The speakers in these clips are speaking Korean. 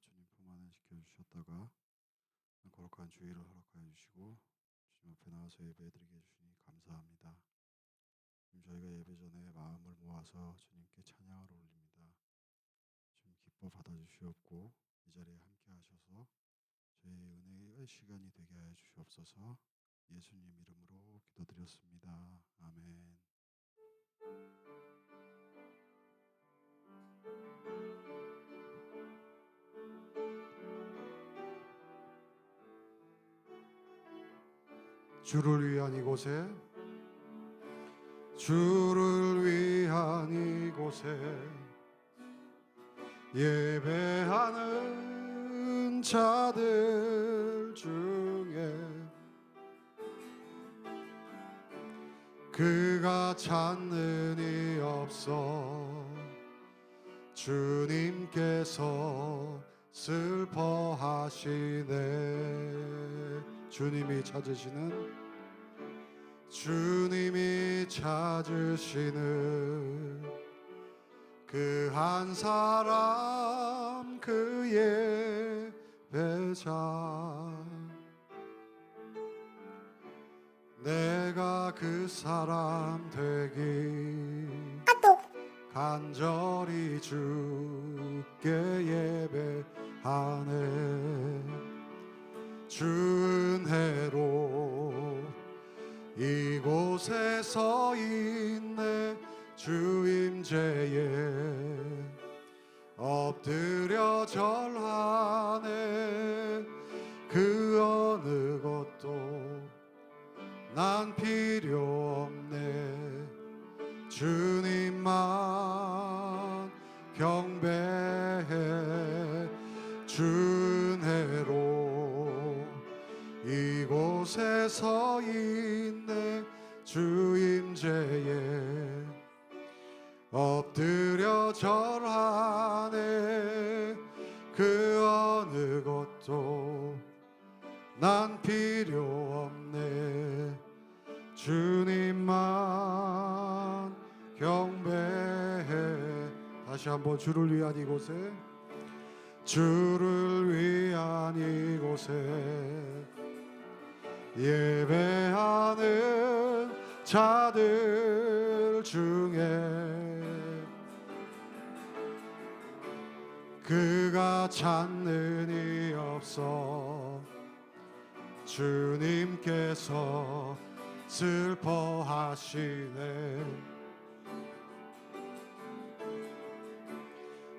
주님 품 안에 지켜주셨다가 거룩한 주일을 허락하여 주시고 주님 앞에 나와서 예배드리게 해주시니 감사합니다. 주님, 저희가 예배 전에 마음을 모아서 주님께 찬양을 올립니다. 주님 기뻐 받아주시옵고 이 자리에 함께 하셔서 저희의 은혜의 시간이 되게 하여 주시옵소서. 예수님 이름으로 기도드렸습니다. 아멘. 주를 위한 이곳에, 주를 위한 이곳에 예배하는 자들 중에 그가 찾는 이 없어 주님께서 슬퍼하시네. 주님이 찾으시는 그 한 사람 그의 배자, 내가 그 사람 되기 간절히 주께 예배하네. 주 은혜로 이곳에 서 있네. 주 임재에 엎드려 절하네. 그 어느 것도 난 필요 없네. 주님만 경배해. 주 은혜로 이곳에 서 있네. 주 임재에 엎드려 절하네. 그 어느 것도 난 필요 없네. 주님만 경배해. 다시 한번 주를 위한 이곳에, 주를 위한 이곳에 예배하는 자들 중에 그가 찾는 이 없어 주님께서 슬퍼하시네.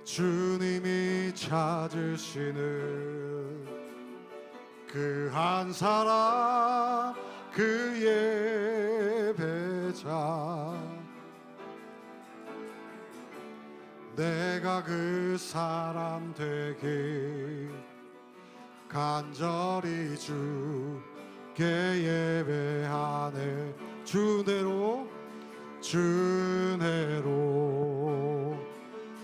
주님이 찾으시는 그 한 사람 그의 배자, 내가 그 사람 되기 간절히 주께 예배하네. 주 은혜로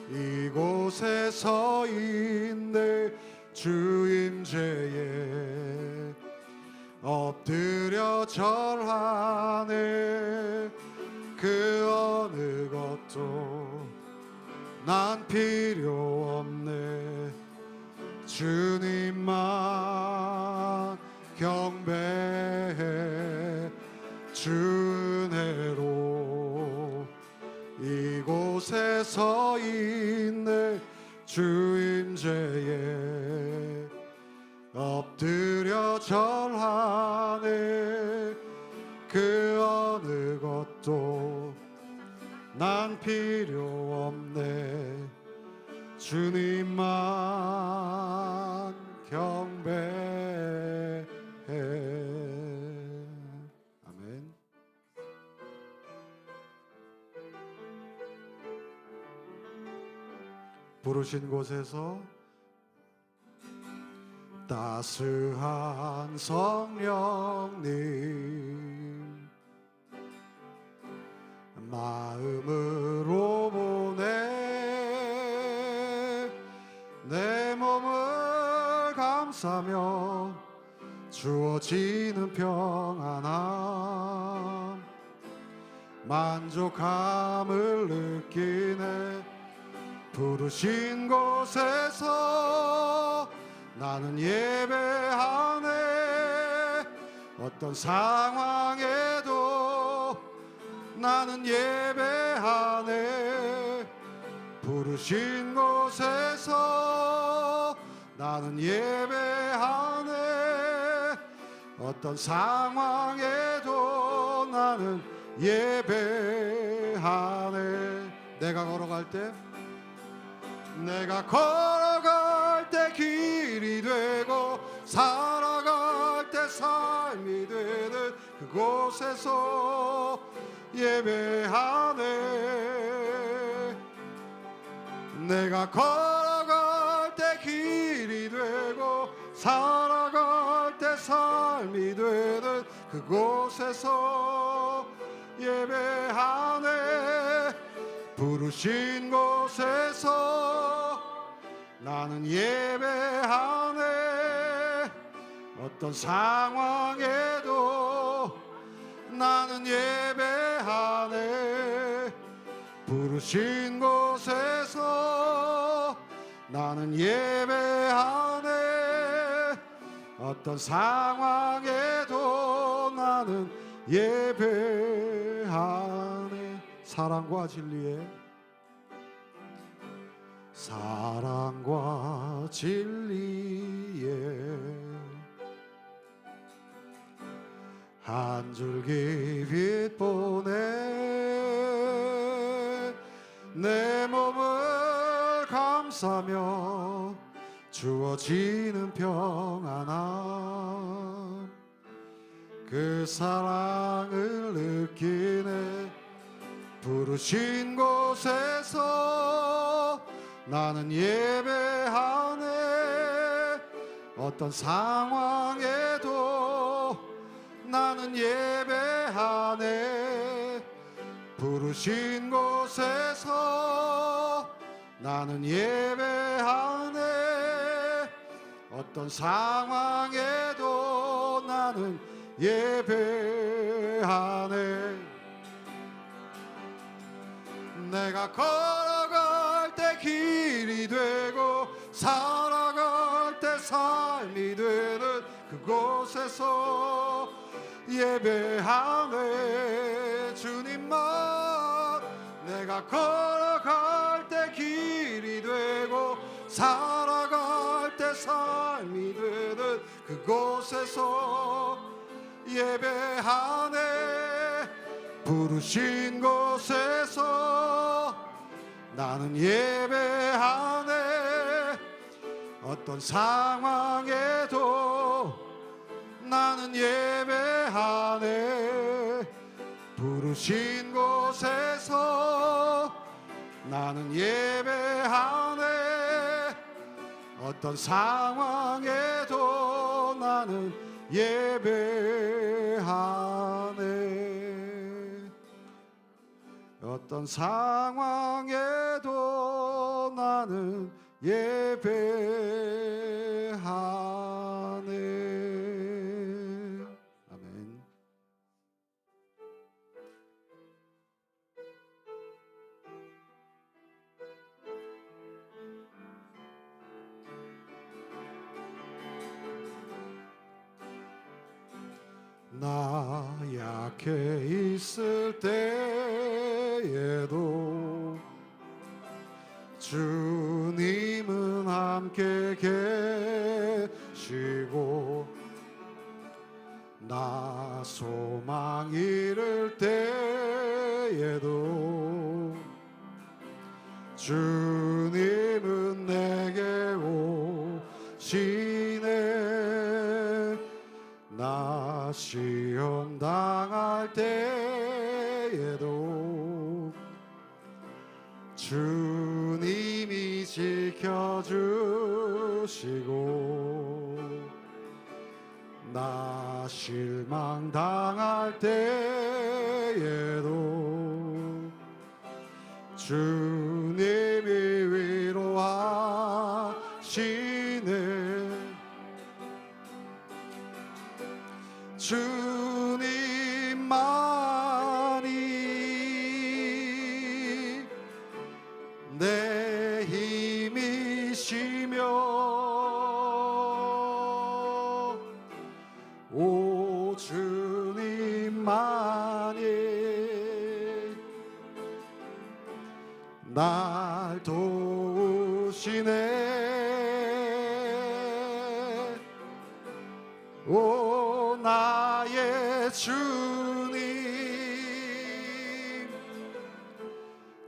이곳에 서 있네. 주 임재에 엎드려 절하네. 그 어느 것도 난 필요 없네. 주님만 경배해. 주 은혜로 이곳에 서 있네. 주 임재에 엎드려 절하네. 그 어느 것도 난 필요 없네. 주님만 경배해. 아멘. 부르신 곳에서 따스한 성령님 마음으로 보내. 내 몸을 감싸며 주어지는 평안함 만족함을 느끼네. 부르신 곳에서 나는 예배하네. 어떤 상황에도 나는 예배하네. 부르신 곳에서 나는 예배하네. 어떤 상황에도 나는 예배하네. 내가 걸어갈 때, 내가 걸어갈 때 길이 되고 살아갈 때 삶이 되는 그곳에서 예배하네. 내가 걸어갈 때 길이 되고 살아갈 때 삶이 되는 그곳에서 예배하네. 부르신 곳에서 나는 예배하네. 어떤 상황에도 나는 예배하네. 부르신 곳에서 나는 예배하네. 어떤 상황에도 나는 예배하네. 사랑과 진리에, 사랑과 진리에 한 줄기 빛 보내 내 몸을 감싸며 주어지는 평안함. 그 사랑을 느끼네. 부르신 곳에서 나는 예배하네. 어떤 상황에도 나는 예배하네. 부르신 곳에서 나는 예배하네. 어떤 상황에도 나는 예배하네. 내가 걸어갈 때 길이 되고 살아갈 때 삶이 되는 그곳에서 예배하네. 주님만. 내가 걸어갈 때 길이 되고 살아갈 때 삶이 되는 그곳에서 예배하네. 부르신 곳에서 나는 예배하네. 어떤 상황에도 나는 예배하네. 부르신 곳에서 나는 예배하네. 어떤 상황에도 나는 예배하네. 어떤 상황에도 나는 예배하네. 아멘. 나 약해 있을 때에도 주님은 함께 계시고, 나 소망 잃을 때에도 주님은 내게 오시네. 나 시험 당할 때에도 주님이 지켜주시고, 나 실망 당할 때에도 주님이 위로하시네. 주님만이 내 힘이시며 날 도우시네. 오 나의 주님,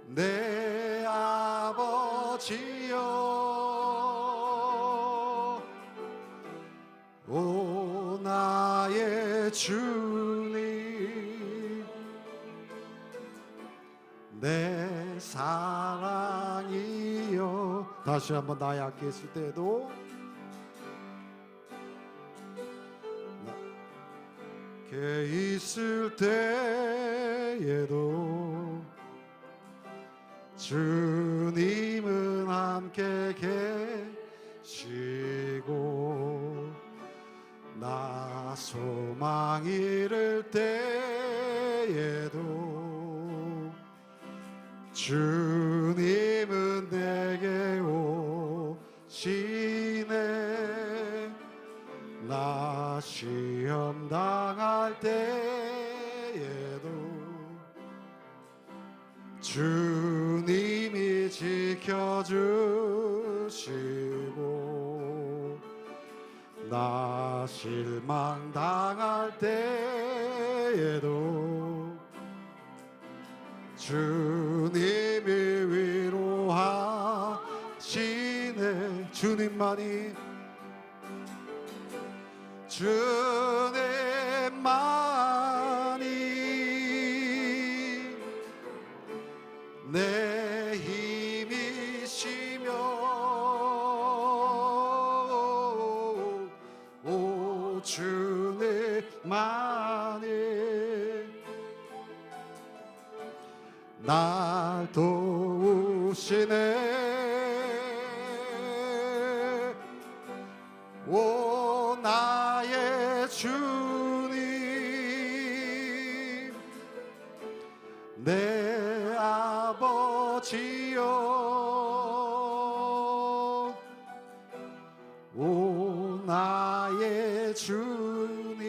내 아버지여. 오 나의 주님, 내 사랑이여. 다시 한번 나 약했을 때도 게 있을 때에도 주님은 함께 계시고, 나 소망 잃을 때에도 주님은 내게 오시네. 나 시험 당할 때에도 주님이 지켜주시고, 나 실망 당할 때에도 주님이 위로하시네. 주님만이, 주님만이 내 힘이시며, 오 주님만이 날 도우시네. 오 나의 주님, 내 아버지여. 오 나의 주님,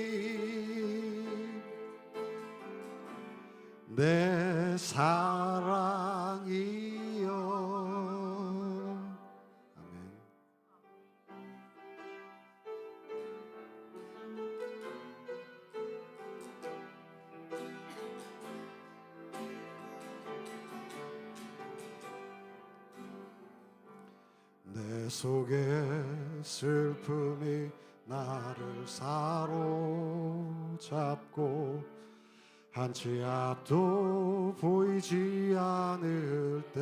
내 사랑이여. 아멘. 내 속에 슬픔이 나를 사로잡고 한치 앞도 보이지 않을 때,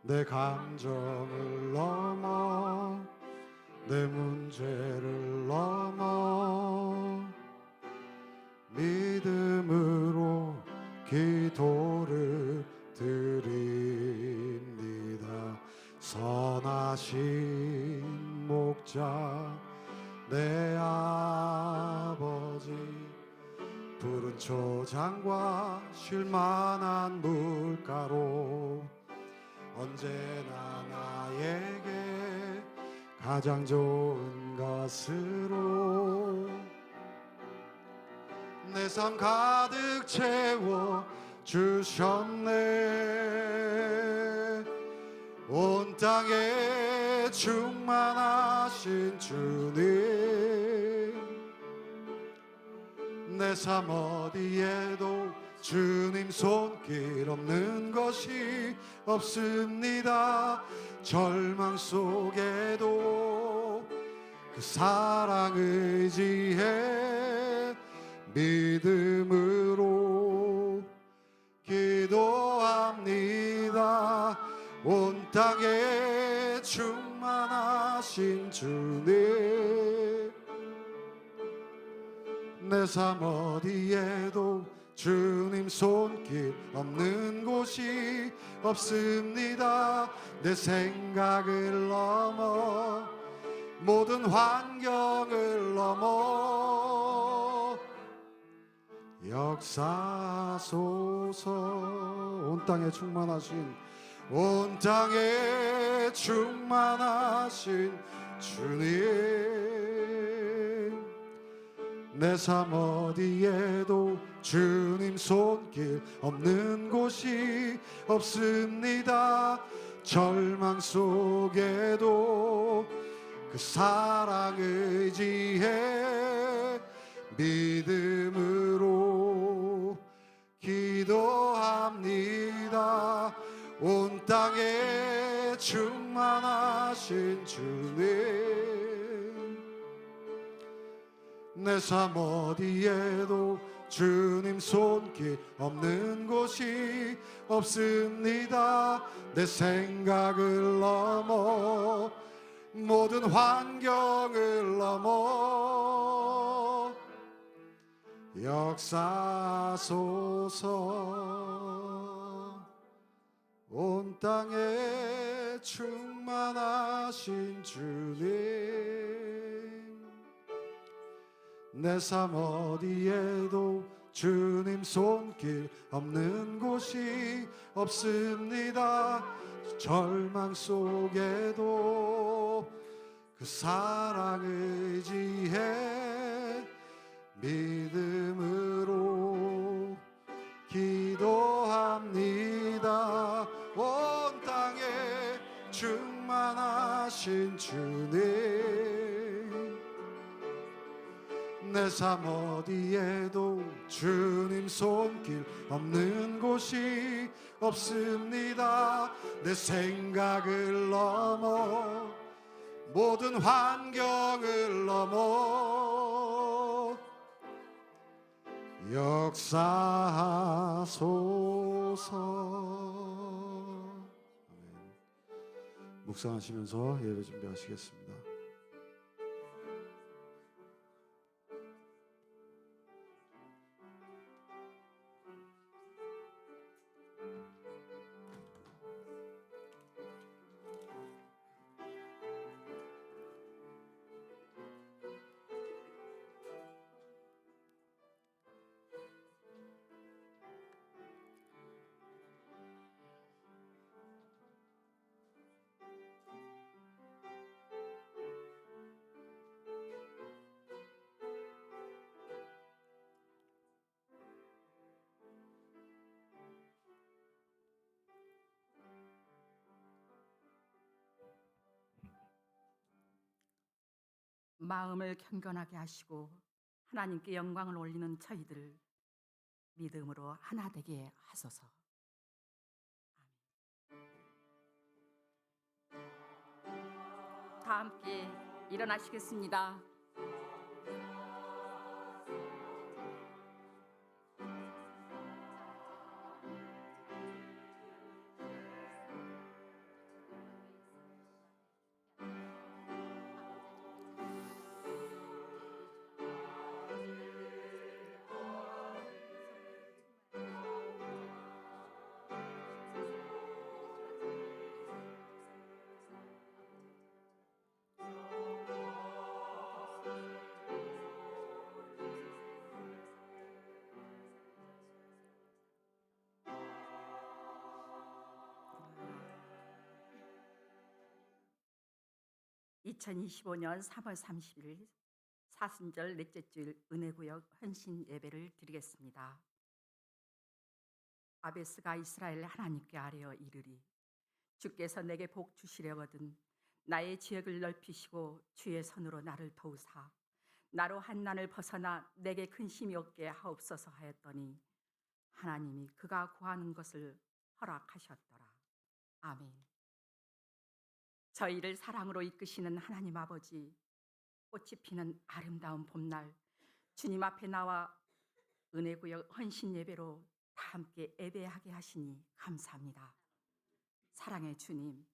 내 감정을 넘어 내 문제를 넘어 믿음으로 기도를 드립니다. 선하신 목자 내 아버지, 푸른 초장과 쉴만한 물가로 언제나 나에게 가장 좋은 것으로 내 삶 가득 채워 주셨네. 온 땅에 충만하신 주님, 내 삶 어디에도 주님 손길 없는 것이 없습니다. 절망 속에도 그 사랑 의지해 믿음으로 기도합니다. 온 땅에 충만하신 주님, 내 삶 어디에도 주님 손길 없는 곳이 없습니다. 내 생각을 넘어 모든 환경을 넘어 역사소서. 온 땅에 충만하신, 온 땅에 충만하신 주님, 내 삶 어디에도 주님 손길 없는 곳이 없습니다. 절망 속에도 그 사랑 의지해 믿음으로 기도합니다. 온 땅에 충만하신 주님, 내 삶 어디에도 주님 손길 없는 곳이 없습니다. 내 생각을 넘어 모든 환경을 넘어 역사소서. 온 땅에 충만하신 주님, 내 삶 어디에도 주님 손길 없는 곳이 없습니다. 절망 속에도 그 사랑 의지해 믿음으로 기도합니다. 온 땅에 충만하신 주님, 내 삶 어디에도 주님 손길 없는 곳이 없습니다. 내 생각을 넘어 모든 환경을 넘어 역사하소서. 아멘. 묵상하시면서 예배 준비하시겠습니다. 마음을 경건하게 하시고 하나님께 영광을 올리는 저희들 믿음으로 하나 되게 하소서. 다 함께 일어나시겠습니다. (2025년 3월 30일) 사순절 넷째 주일 은혜구역 헌신 예배를 드리겠습니다. 아베스가 이스라엘 하나님께 아뢰어 이르리, 주께서 내게 복 주시려거든 나의 지역을 넓히시고 주의 손으로 나를 도우사 나로 한난을 벗어나 내게 근심이 없게 하옵소서 하였더니 하나님이 그가 구하는 것을 허락하셨더라. 아멘. 저희를 사랑으로 이끄시는 하나님 아버지, 꽃이 피는 아름다운 봄날 주님 앞에 나와 은혜구역 헌신 예배로 다 함께 예배하게 하시니 감사합니다. 사랑의 주님,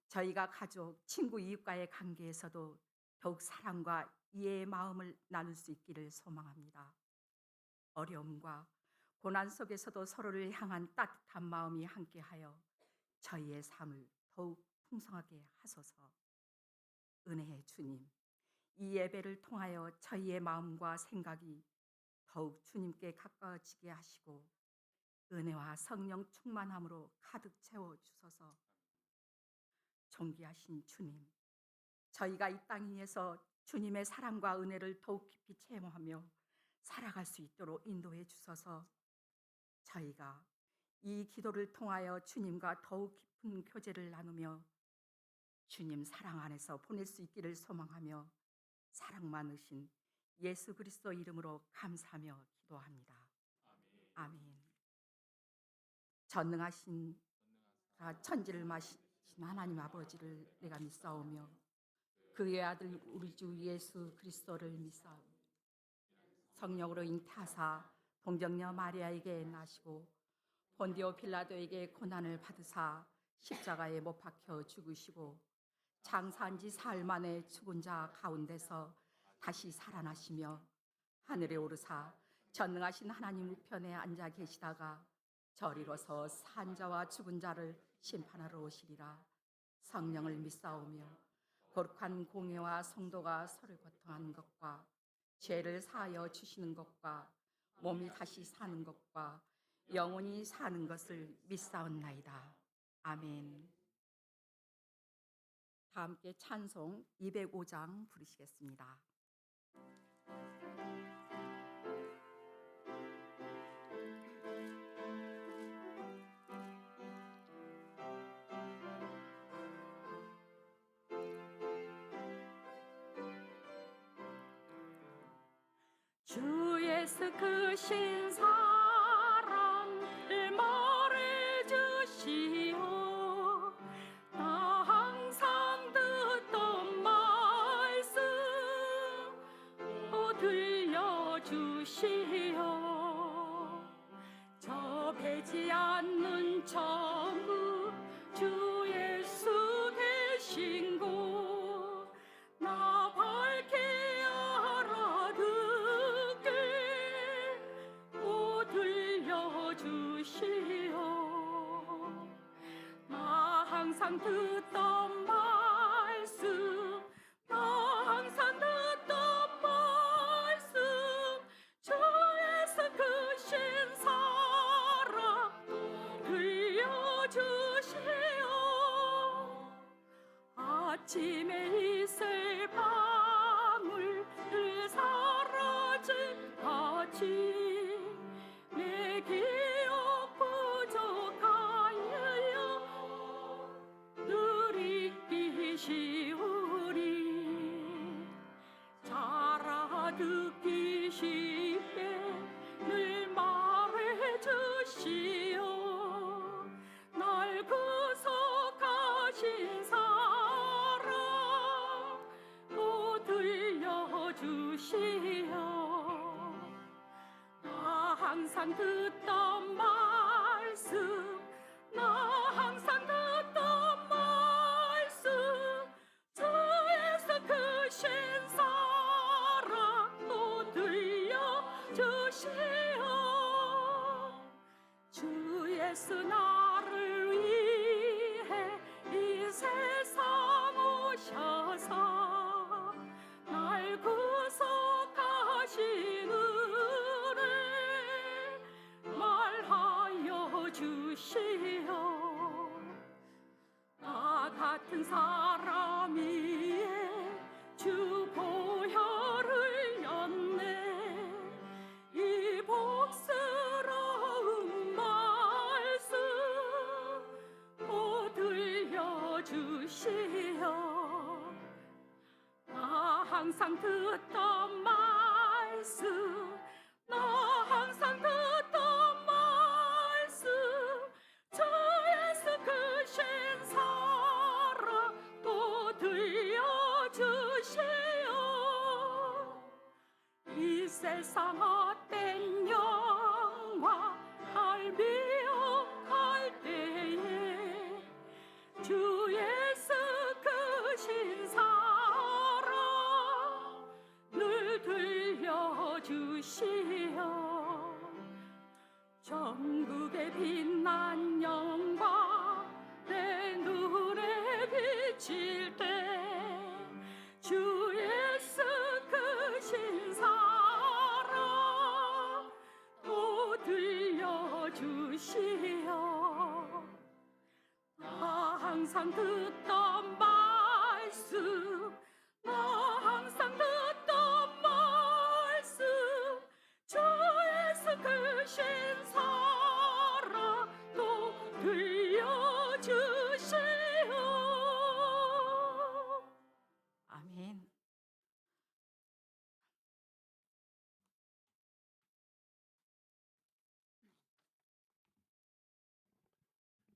저희가 가족, 친구, 이웃과의 관계에서도 더욱 사랑과 이해의 마음을 나눌 수 있기를 소망합니다. 어려움과 고난 속에서도 서로를 향한 따뜻한 마음이 함께하여 저희의 삶을 더욱 풍성하게 하소서. 은혜의 주님, 이 예배를 통하여 저희의 마음과 생각이 더욱 주님께 가까워지게 하시고 은혜와 성령 충만함으로 가득 채워주소서. 존귀하신 주님, 저희가 이 땅 위에서 주님의 사랑과 은혜를 더욱 깊이 체험하며 살아갈 수 있도록 인도해 주셔서 저희가 이 기도를 통하여 주님과 더욱 깊은 교제를 나누며 주님 사랑 안에서 보낼 수 있기를 소망하며 사랑 많으신 예수 그리스도 이름으로 감사하며 기도합니다. 아멘. 전능하신 천지를 마신 하나님 아버지를 내가 믿사오며 그의 아들 우리 주 예수 그리스도를 믿사오며 성령으로 잉태하사 동정녀 마리아에게 나시고 본디오 빌라도에게 고난을 받으사 십자가에 못 박혀 죽으시고 장사한 지 사흘 만에 죽은 자 가운데서 다시 살아나시며 하늘에 오르사 전능하신 하나님 우편에 앉아 계시다가 저리로서 산 자와 죽은 자를 심판하러 오시리라. 성령을 믿사오며 거룩한 공회와 성도가 서로 고통하는 것과 죄를 사하여 주시는 것과 몸이 다시 사는 것과 영원히 사는 것을 믿사옵나이다. 아멘. 다 함께 찬송 205장 부르시겠습니다. 주 예수 크신 사랑을 말해주시오. 나 항상 듣던 말씀 들려주시오. 저 배지 않는 천국 주 예수 계신 곳 나 밝게 알아듣게 오 들려주시오. 나 항상 듣던 말씀 나 항상 듣던 말씀 주 예수 크신 사랑 들려주시오. 아침에 이슬 방울들 사라진 같이 내 기억 부족하여 늘 잊기시오리. 잘 알아듣기 쉽게 늘 말해주시오. 날 구속하신 사랑 또 들려주시오. 나 항상 듣던 말씀 나 항상 듣던 말씀 주 예수 크신 사랑 또 들려주시오. 주 예수 나를 위해 이 세상 오셔서 날 구속하신 은혜 말하여 주시오. 나 같은 사람이 주 보혈을 흘렸네. 이 복스러운 말씀 또 들려주시오. 나 항상 듣던 말씀 나 항상 듣던 말씀 주 예수 크신 사랑 또 들려주시오. 이 세상 헛된 영화 갈미혹할 때에 주 예수 크신 사랑 늘 들려주시오. 전국의 빛난 영광 내 눈에 비칠 때 주 예수 크신 사랑 또 들려주시오. 나 항상 듣던 말씀 나 항상 듣던 말씀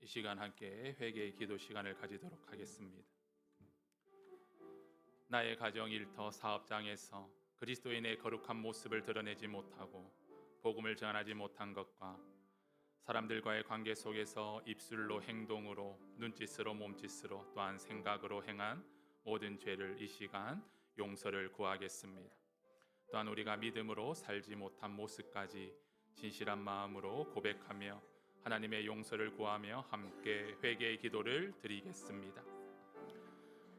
이 시간 함께 회개의 기도 시간을 가지도록 하겠습니다. 나의 가정 일터 사업장에서 그리스도인의 거룩한 모습을 드러내지 못하고 복음을 전하지 못한 것과 사람들과의 관계 속에서 입술로 행동으로 눈짓으로 몸짓으로 또한 생각으로 행한 모든 죄를 이 시간 용서를 구하겠습니다. 또한 우리가 믿음으로 살지 못한 모습까지 진실한 마음으로 고백하며 하나님의 용서를 구하며 함께 회개의 기도를 드리겠습니다.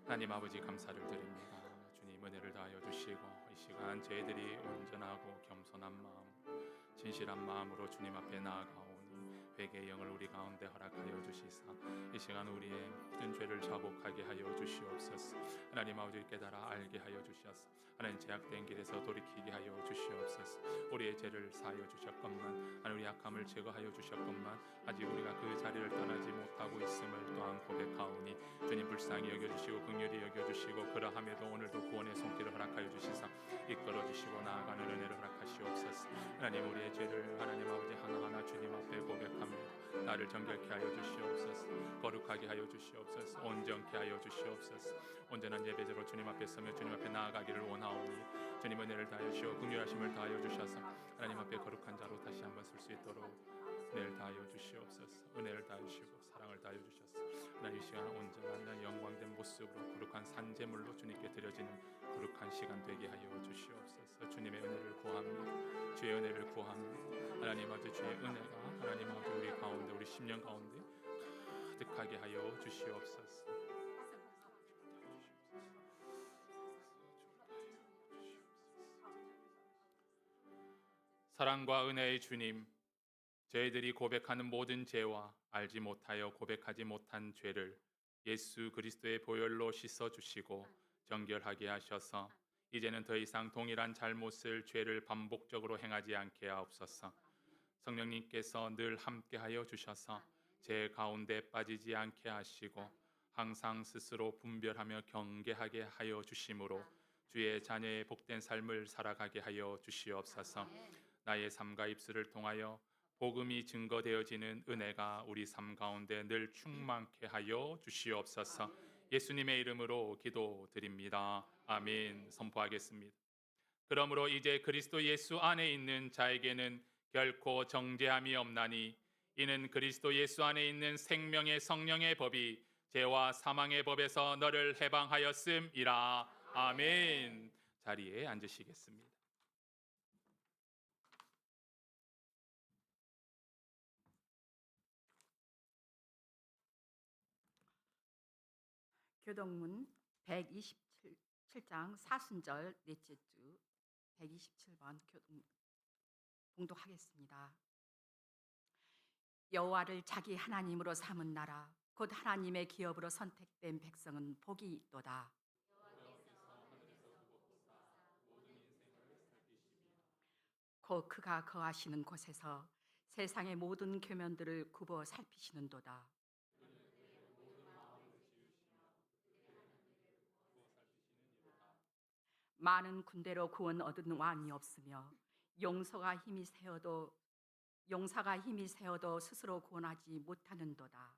하나님 아버지 감사를 드립니다. 주님 은혜를 다하여 주시고 이 시간 저희들이 온전하고 겸손한 마음 진실한 마음으로 주님 앞에 나아가오니 회개의 영을 우리 가운데 허락하여 주시사 이 시간 우리의 모든 죄를 자복하게 하여 주시옵소서. 하나님 아버지 깨달아 알게 하여 주시옵소서. 하나님 제약된 길에서 돌이키게 하여 주시옵소서. 우리의 죄를 사하여 주셨건만 하나님 우리 약함을 제거하여 주셨건만 아직 우리가 그 자리를 떠나지 못하고 있음을 또한 고백하오니 주님 불쌍히 여겨주시고 긍휼히 여겨주시고 그러함에도 오늘도 구원의 손길을 허락하여 주시사 이끌어주시고 나아가는 은혜를 허락하시옵소서. 하나님 우리의 죄를 하나님 아버지 하나하나 주님 앞에 고백합니다. 나를 정결케 하여 주시옵소서. 거룩하게 하여 주시옵소서. 온전케 하여 주시옵소서. 온전한 예배자로 주님 앞에 서며 주님 앞에 나아가기를 원하오니 주님 은혜를 다하여 주시고 긍휼하심을 다하여 주셔서 하나님 앞에 거룩한 자로 다시 한번 설 수 있도록 은혜를 다하여 주시옵소서. 은혜를 다하여 주시고 사랑을 다하여 주셔서 하나님 이 시간 온전한 영광된 모습으로 거룩한 산제물로 주님께 드려지는 거룩한 시간 되게 하여 주시옵소서. 주님의 은혜를 구합니다. 주의 은혜를 구합니다. 하나님 아버지 주의 은혜가 하나님 아버지 우리 가운데 우리 심령 가운데 가득하게 하여 주시옵소서. 사랑과 은혜의 주님, 저희들이 고백하는 모든 죄와 알지 못하여 고백하지 못한 죄를 예수 그리스도의 보혈로 씻어 주시고 정결하게 하셔서 이제는 더 이상 동일한 잘못을 죄를 반복적으로 행하지 않게 하옵소서. 성령님께서 늘 함께하여 주셔서 제 가운데 빠지지 않게 하시고 항상 스스로 분별하며 경계하게 하여 주심으로 주의 자녀의 복된 삶을 살아가게 하여 주시옵소서. 나의 삶과 입술을 통하여 복음이 증거되어지는 은혜가 우리 삶 가운데 늘 충만케 하여 주시옵소서. 예수님의 이름으로 기도드립니다. 아멘. 선포하겠습니다. 그러므로 이제 그리스도 예수 안에 있는 자에게는 결코 정죄함이 없나니 이는 그리스도 예수 안에 있는 생명의 성령의 법이 죄와 사망의 법에서 너를 해방하였음이라. 아멘. 자리에 앉으시겠습니다. 교동문 127장 사순절 넷째 주 127번 봉독하겠습니다. 여호와를 자기 하나님으로 삼은 나라 곧 하나님의 기업으로 선택된 백성은 복이 있도다. 곧 그가 거하시는 곳에서 세상의 모든 계면들을 굽어 살피시는도다. 많은 군대로 구원 얻은 왕이 없으며 용사가 힘이 세어도 스스로 구원하지 못하는도다.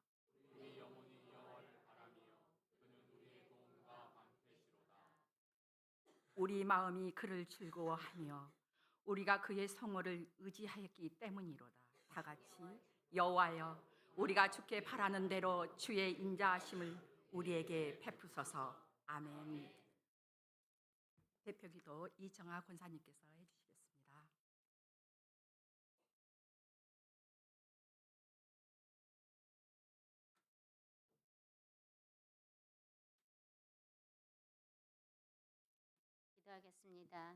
우리 마음이 그를 즐거워하며 우리가 그의 성호를 의지하였기 때문이로다. 다 같이 여호와여 우리가 주께 바라는 대로 주의 인자하심을 우리에게 베푸소서. 아멘. 대표기도 이정아 권사님께서 해주시겠습니다. 기도하겠습니다.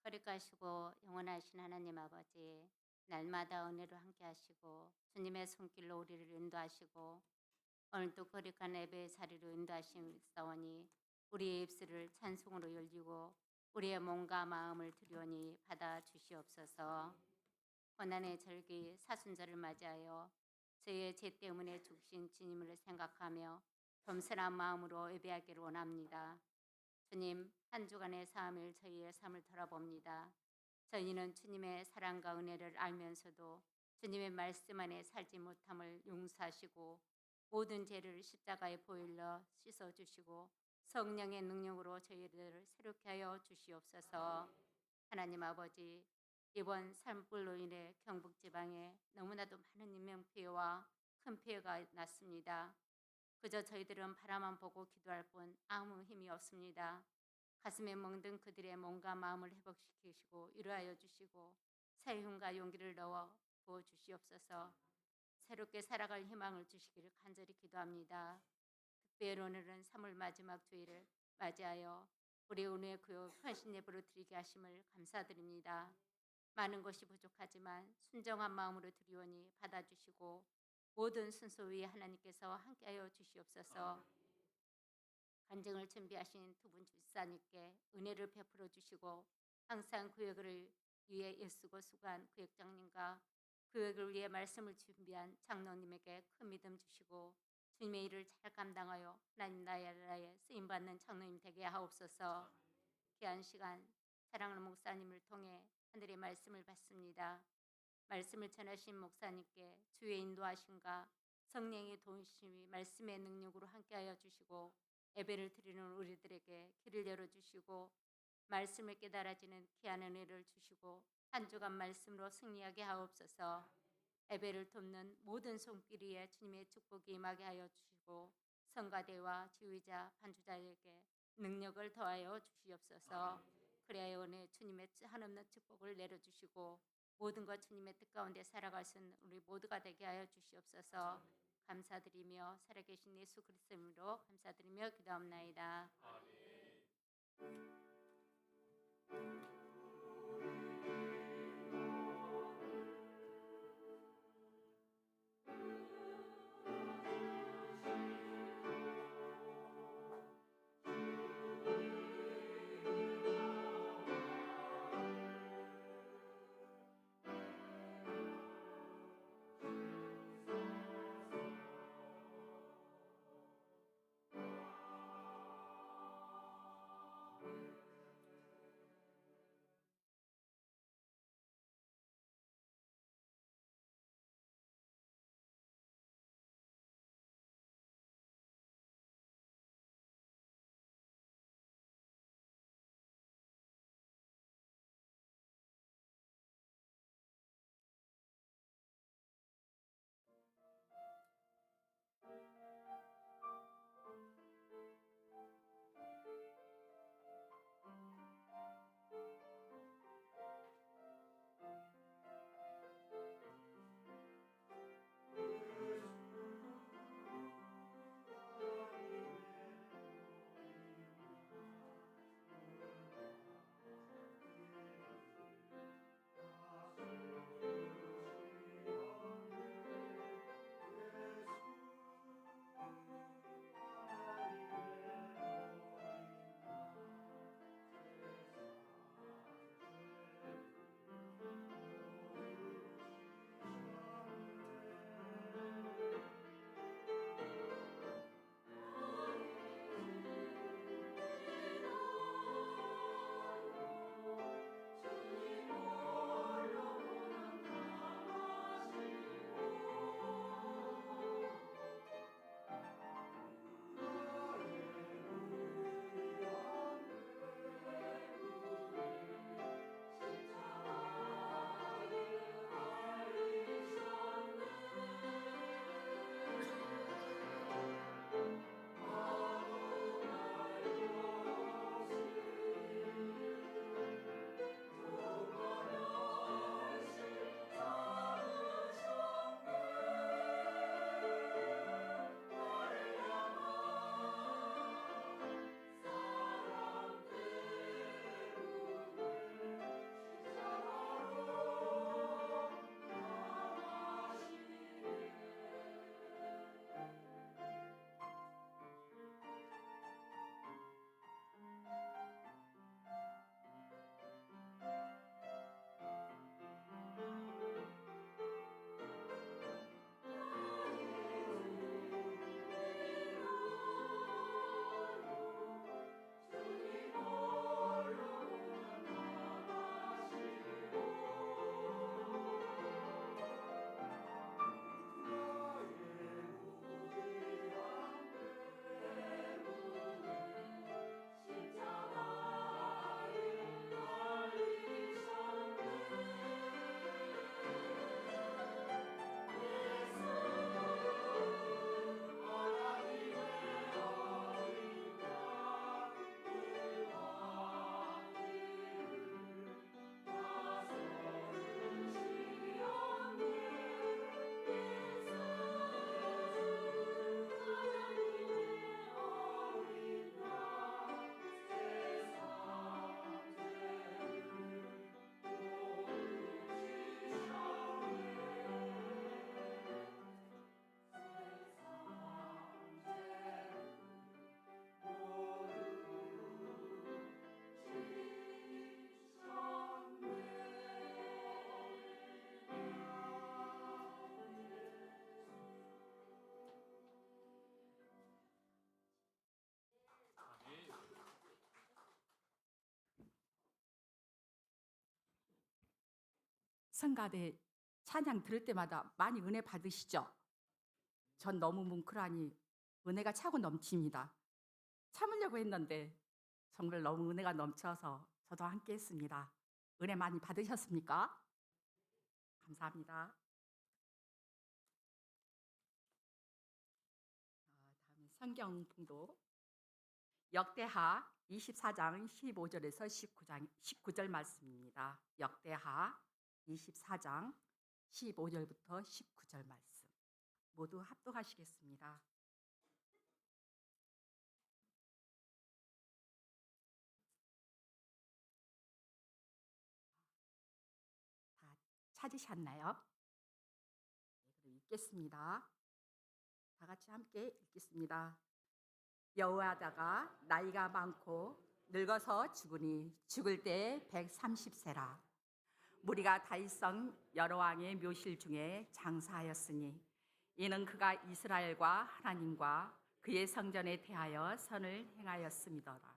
거룩하시고 영원하신 하나님 아버지, 날마다 은혜로 함께 하시고 주님의 손길로 우리를 인도하시고 오늘도 거룩한 예배의 자리로 인도하심사오니 우리의 입술을 찬송으로 열리고 우리의 몸과 마음을 드리오니 받아 주시옵소서. 고난의 절기 사순절을 맞이하여 저희의 죄 때문에 죽으신 주님을 생각하며 겸손한 마음으로 예배하기를 원합니다. 주님, 한 주간의 삶을 저희의 삶을 돌아봅니다. 저희는 주님의 사랑과 은혜를 알면서도 주님의 말씀 안에 살지 못함을 용서하시고 모든 죄를 십자가에 보일러 씻어주시고 성령의 능력으로 저희들을 새롭게 하여 주시옵소서. 하나님 아버지, 이번 산불로 인해 경북 지방에 너무나도 많은 인명피해와 큰 피해가 났습니다. 그저 저희들은 바라만 보고 기도할 뿐 아무 힘이 없습니다. 가슴에 멍든 그들의 몸과 마음을 회복시키시고 위로하여 주시고 사유과 용기를 넣어 부어 주시옵소서. 새롭게 살아갈 희망을 주시기를 간절히 기도합니다. 특별히 오늘은 3월 마지막 주일을 맞이하여 우리 은혜 교육 헌신 예배로 드리게 하심을 감사드립니다. 많은 것이 부족하지만 순정한 마음으로 드리오니 받아주시고 모든 순서 위에 하나님께서 함께하여 주시옵소서. 간증을 준비하신 두 분 집사님께 은혜를 베풀어 주시고 항상 구역을 위해 애쓰고 수고한 구역장님과 구역을 위해 말씀을 준비한 장로님에게 큰 믿음 주시고 주님의 일을 잘 감당하여 하나님 나라에 쓰임받는 장로님 되게 하옵소서. 귀한 시간 사랑하는 목사님을 통해 하늘의 말씀을 받습니다. 말씀을 전하신 목사님께 주의 인도하심과 성령의 도우심이 말씀의 능력으로 함께하여 주시고 예배를 드리는 우리들에게 길을 열어주시고 말씀을 깨달아지는 귀한 은혜를 주시고 한 주간 말씀으로 승리하게 하옵소서. 예배를 돕는 모든 손길 위에 주님의 축복이 임하게 하여 주시고 성가대와 지휘자 반주자에게 능력을 더하여 주시옵소서. 그래야 은혜 주님의 한없는 축복을 내려주시고 모든 것 주님의 뜻 가운데 살아갈 수 있는 우리 모두가 되게 하여 주시옵소서. 감사드리며 살아계신 예수 그리스도 이름으로 감사드리며 기도합나이다. 성가대 찬양 들을 때마다 많이 은혜 받으시죠? 전 너무 뭉클하니 은혜가 차고 넘칩니다. 참으려고 했는데 정말 너무 은혜가 넘쳐서 저도 함께 했습니다. 은혜 많이 받으셨습니까? 감사합니다. 다음은 성경 봉독. 역대하 24장 15절에서 19절 말씀입니다. 역대하 24장 15절부터 19절 말씀. 모두 합독하시겠습니다. 다 찾으셨나요? 네, 그럼 읽겠습니다. 다 같이 함께 읽겠습니다. 여호와다가 나이가 많고 늙어서 죽으니 죽을 때 130세라. 무리가 다윗성 여러 왕의 묘실 중에 장사하였으니 이는 그가 이스라엘과 하나님과 그의 성전에 대하여 선을 행하였음이더라.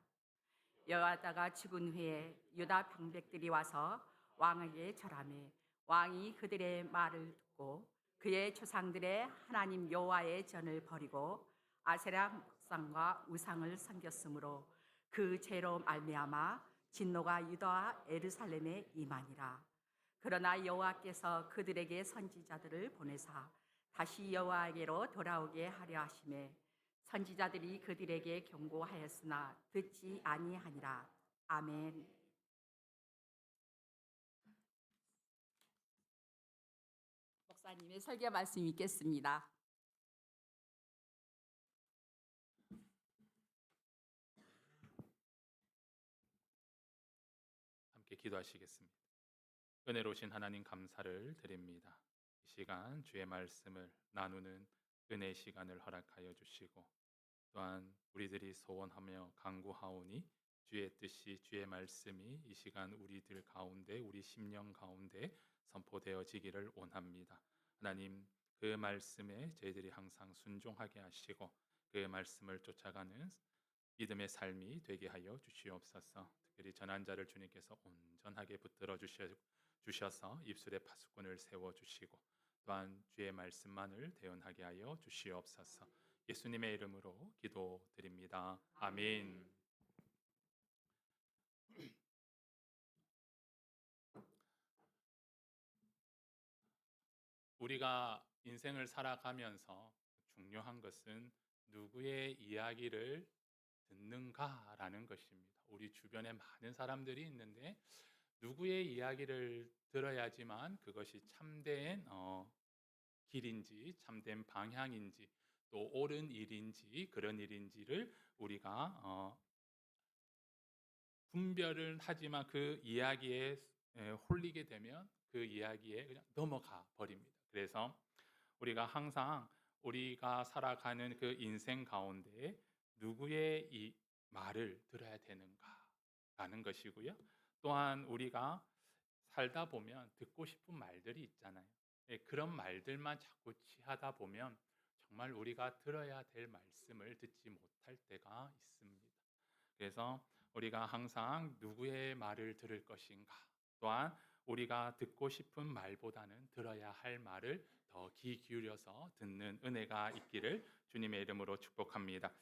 여호와다가 죽은 후에 유다 방백들이 와서 왕에게 절하매 왕이 그들의 말을 듣고 그의 조상들의 하나님 여호와의 전을 버리고 아세라 목상과 우상을 섬겼으므로 그 죄로 말미암아 진노가 유다와 예루살렘에 임하니라. 그러나 여호와께서 그들에게 선지자들을 보내사 다시 여호와에게로 돌아오게 하려 하심에 선지자들이 그들에게 경고하였으나 듣지 아니하니라. 아멘. 목사님의 설교 말씀 읽겠습니다. 함께 기도하시겠습니다. 은혜로우신 하나님 감사를 드립니다. 이 시간 주의 말씀을 나누는 은혜의 시간을 허락하여 주시고 또한 우리들이 소원하며 간구하오니 주의 뜻이 주의 말씀이 이 시간 우리들 가운데 우리 심령 가운데 선포되어지기를 원합니다. 하나님 그 말씀에 저희들이 항상 순종하게 하시고 그 말씀을 쫓아가는 믿음의 삶이 되게 하여 주시옵소서. 특별히 전한 자를 주님께서 온전하게 붙들어 주셔서 입술에 파수꾼을 세워 주시고 또한 주의 말씀만을 대언하게 하여 주시옵소서. 예수님의 이름으로 기도드립니다. 아멘. 우리가 인생을 살아가면서 중요한 것은 누구의 이야기를 듣는가라는 것입니다. 우리 주변에 많은 사람들이 있는데 누구의 이야기를 들어야지만 그것이 참된 길인지 참된 방향인지 또 옳은 일인지 그런 일인지를 우리가 분별을 하지만 그 이야기에 홀리게 되면 그 이야기에 그냥 넘어가 버립니다. 그래서 우리가 항상 우리가 살아가는 그 인생 가운데 누구의 이 말을 들어야 되는가라는 것이고요. 또한 우리가 살다 보면 듣고 싶은 말들이 있잖아요. 그런 말들만 자꾸 취하다 보면 정말 우리가 들어야 될 말씀을 듣지 못할 때가 있습니다. 그래서 우리가 항상 누구의 말을 들을 것인가, 또한 우리가 듣고 싶은 말보다는 들어야 할 말을 더 귀 기울여서 듣는 은혜가 있기를 주님의 이름으로 축복합니다.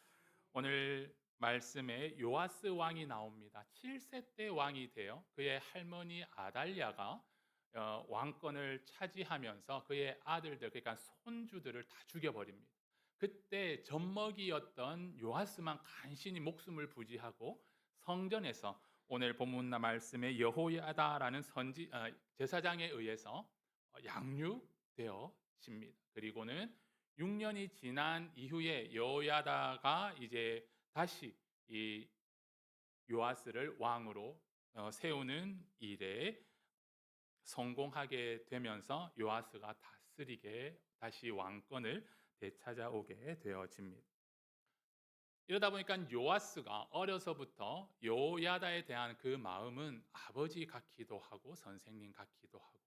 오늘 말씀에 요아스 왕이 나옵니다. 7세 때 왕이 되어 그의 할머니 아달랴가 왕권을 차지하면서 그의 아들들, 그러니까 손주들을 다 죽여버립니다. 그때 젖먹이였던 요아스만 간신히 목숨을 부지하고 성전에서 오늘 본문 말씀에 여호야다라는 제사장에 의해서 양육되어집니다. 그리고는 6년이 지난 이후에 여호야다가 이제 다시 이 요아스를 왕으로 세우는 일에 성공하게 되면서 요아스가 다스리게 다시 왕권을 되찾아오게 되어집니다. 이러다 보니까 요아스가 어려서부터 여호야다에 대한 그 마음은 아버지 같기도 하고 선생님 같기도 하고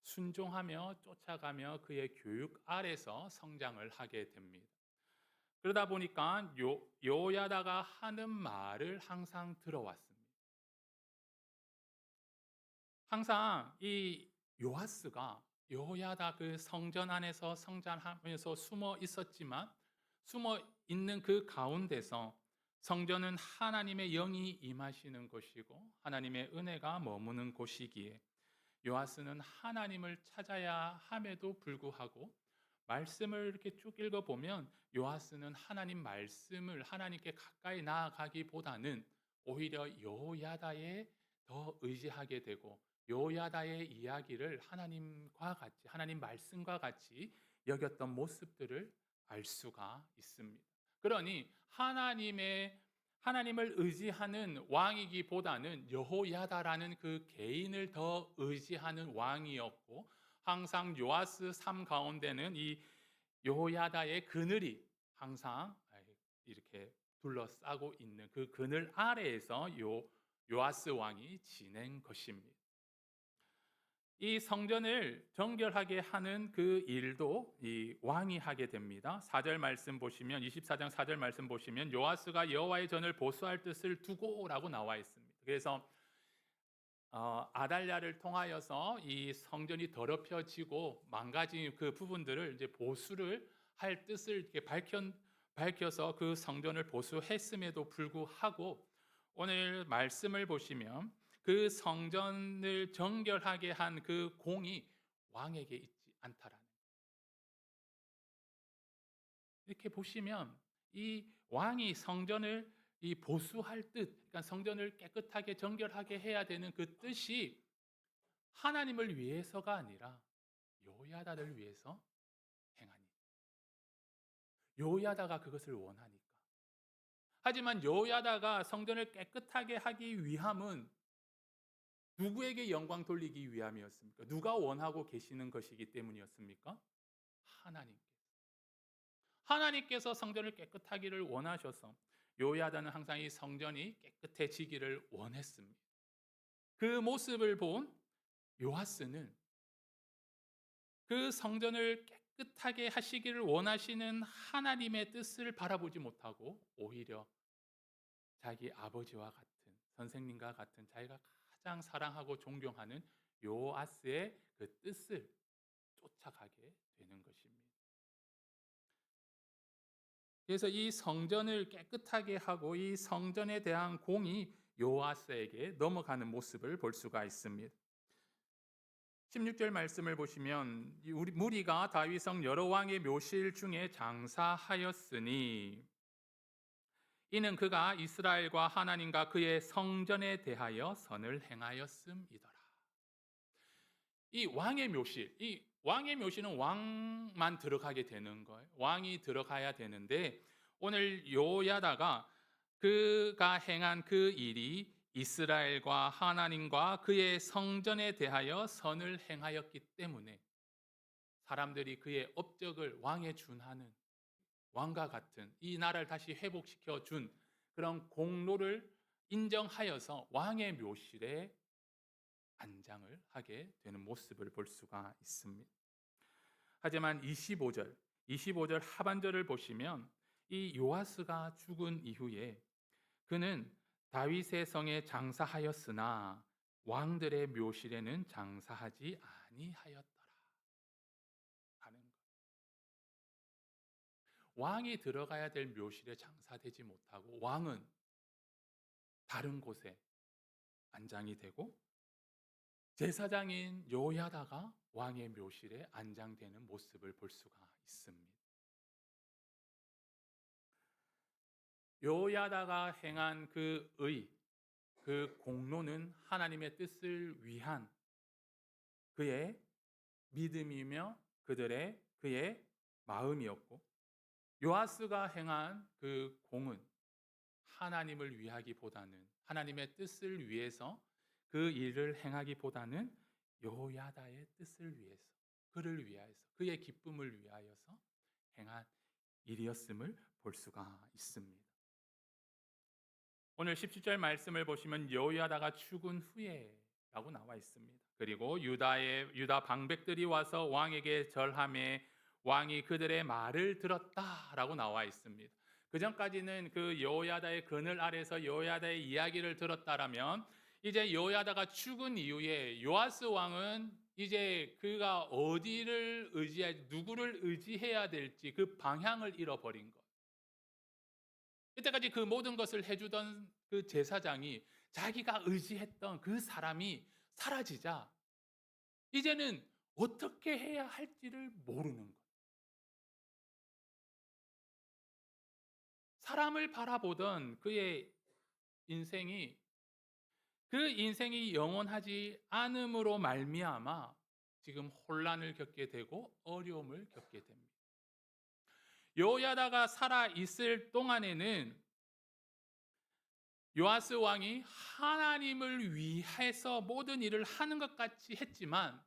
순종하며 쫓아가며 그의 교육 아래서 성장을 하게 됩니다. 그러다 보니까 여호야다가 하는 말을 항상 들어왔습니다. 항상 이 요아스가 여호야다 그 성전 안에서 성장하면서 숨어 있었지만 숨어 있는 그 가운데서 성전은 하나님의 영이 임하시는 곳이고 하나님의 은혜가 머무는 곳이기에 요아스는 하나님을 찾아야 함에도 불구하고 말씀을 이렇게 쭉 읽어보면 요아스는 하나님 말씀을 하나님께 가까이 나아가기보다는 오히려 여호야다에 더 의지하게 되고 여호야다의 이야기를 하나님과 같이 하나님 말씀과 같이 여겼던 모습들을 알 수가 있습니다. 그러니 하나님을 의지하는 왕이기보다는 여호야다라는 그 개인을 더 의지하는 왕이었고 항상 요아스 삶 가운데는 이 여호야다의 그늘이 항상 이렇게 둘러싸고 있는 그 그늘 아래에서 요아스 왕이 지낸 것입니다. 이 성전을 정결하게 하는 그 일도 이 왕이 하게 됩니다. 4절 말씀 보시면 24장 4절 말씀 보시면 요아스가 여호와의 전을 보수할 뜻을 두고라고 나와 있습니다. 그래서 아달랴를 통하여서 이 성전이 더럽혀지고 망가진 그 부분들을 이제 보수를 할 뜻을 이렇게 밝혀서 그 성전을 보수했음에도 불구하고 오늘 말씀을 보시면 그 성전을 정결하게 한 그 공이 왕에게 있지 않다라는 이렇게 보시면 이 왕이 성전을 이 보수할 뜻, 그러니까 성전을 깨끗하게 정결하게 해야 되는 그 뜻이 하나님을 위해서가 아니라 여호야다를 위해서 행하니 여호야다가 그것을 원하니까. 하지만 여호야다가 성전을 깨끗하게 하기 위함은 누구에게 영광 돌리기 위함이었습니까? 누가 원하고 계시는 것이기 때문이었습니까? 하나님께서 성전을 깨끗하기를 원하셔서 여호야다는 항상 이 성전이 깨끗해지기를 원했습니다. 그 모습을 본 요아스는 그 성전을 깨끗하게 하시기를 원하시는 하나님의 뜻을 바라보지 못하고 오히려 자기 아버지와 같은 선생님과 같은 자기가 가장 사랑하고 존경하는 요아스의 그 뜻을 쫓아가게 되는 것입니다. 그래서 이 성전을 깨끗하게 하고 이 성전에 대한 공이 요아스에게 넘어가는 모습을 볼 수가 있습니다. 16절 말씀을 보시면 무리가 다윗성 여러 왕의 묘실 중에 장사하였으니 이는 그가 이스라엘과 하나님과 그의 성전에 대하여 선을 행하였음이더라. 이 왕의 묘실은 왕만 들어가게 되는 거예요. 왕이 들어가야 되는데 오늘 요야다가 그가 행한 그 일이 이스라엘과 하나님과 그의 성전에 대하여 선을 행하였기 때문에 사람들이 그의 업적을 왕에 준하는 왕과 같은 이 나라를 다시 회복시켜 준 그런 공로를 인정하여서 왕의 묘실에 안장을 하게 되는 모습을 볼 수가 있습니다. 하지만 25절 하반절을 보시면 이 요아스가 죽은 이후에 그는 다윗의 성에 장사하였으나 왕들의 묘실에는 장사하지 아니하였더라 하는 것. 왕이 들어가야 될 묘실에 장사되지 못하고 왕은 다른 곳에 안장이 되고 제사장인 요야다가 왕의 묘실에 안장되는 모습을 볼 수가 있습니다. 요야다가 행한 그 그 공로는 하나님의 뜻을 위한 그의 믿음이며 그의 마음이었고 요아스가 행한 그 공은 하나님을 위하기보다는 하나님의 뜻을 위해서 그 일을 행하기보다는 여호야다의 뜻을 위해서 그를 위하여서 그의 기쁨을 위하여서 행한 일이었음을 볼 수가 있습니다. 오늘 17절 말씀을 보시면 여호야다가 죽은 후에라고 나와 있습니다. 그리고 유다 방백들이 와서 왕에게 절하매 왕이 그들의 말을 들었다라고 나와 있습니다. 그 전까지는 그 여호야다의 그늘 아래서 여호야다의 이야기를 들었다라면 이제 여호야다가 죽은 이후에 요아스 왕은 이제 그가 어디를 의지해야, 누구를 의지해야 될지 그 방향을 잃어버린 것. 이때까지 그 모든 것을 해주던 그 제사장이 자기가 의지했던 그 사람이 사라지자 이제는 어떻게 해야 할지를 모르는 것. 사람을 바라보던 그의 인생이, 그 인생이 영원하지 않음으로 말미암아 지금 혼란을 겪게 되고 어려움을 겪게 됩니다. 요야다가 살아 있을 동안에는 요아스 왕이 하나님을 위해서 모든 일을 하는 것 같이 했지만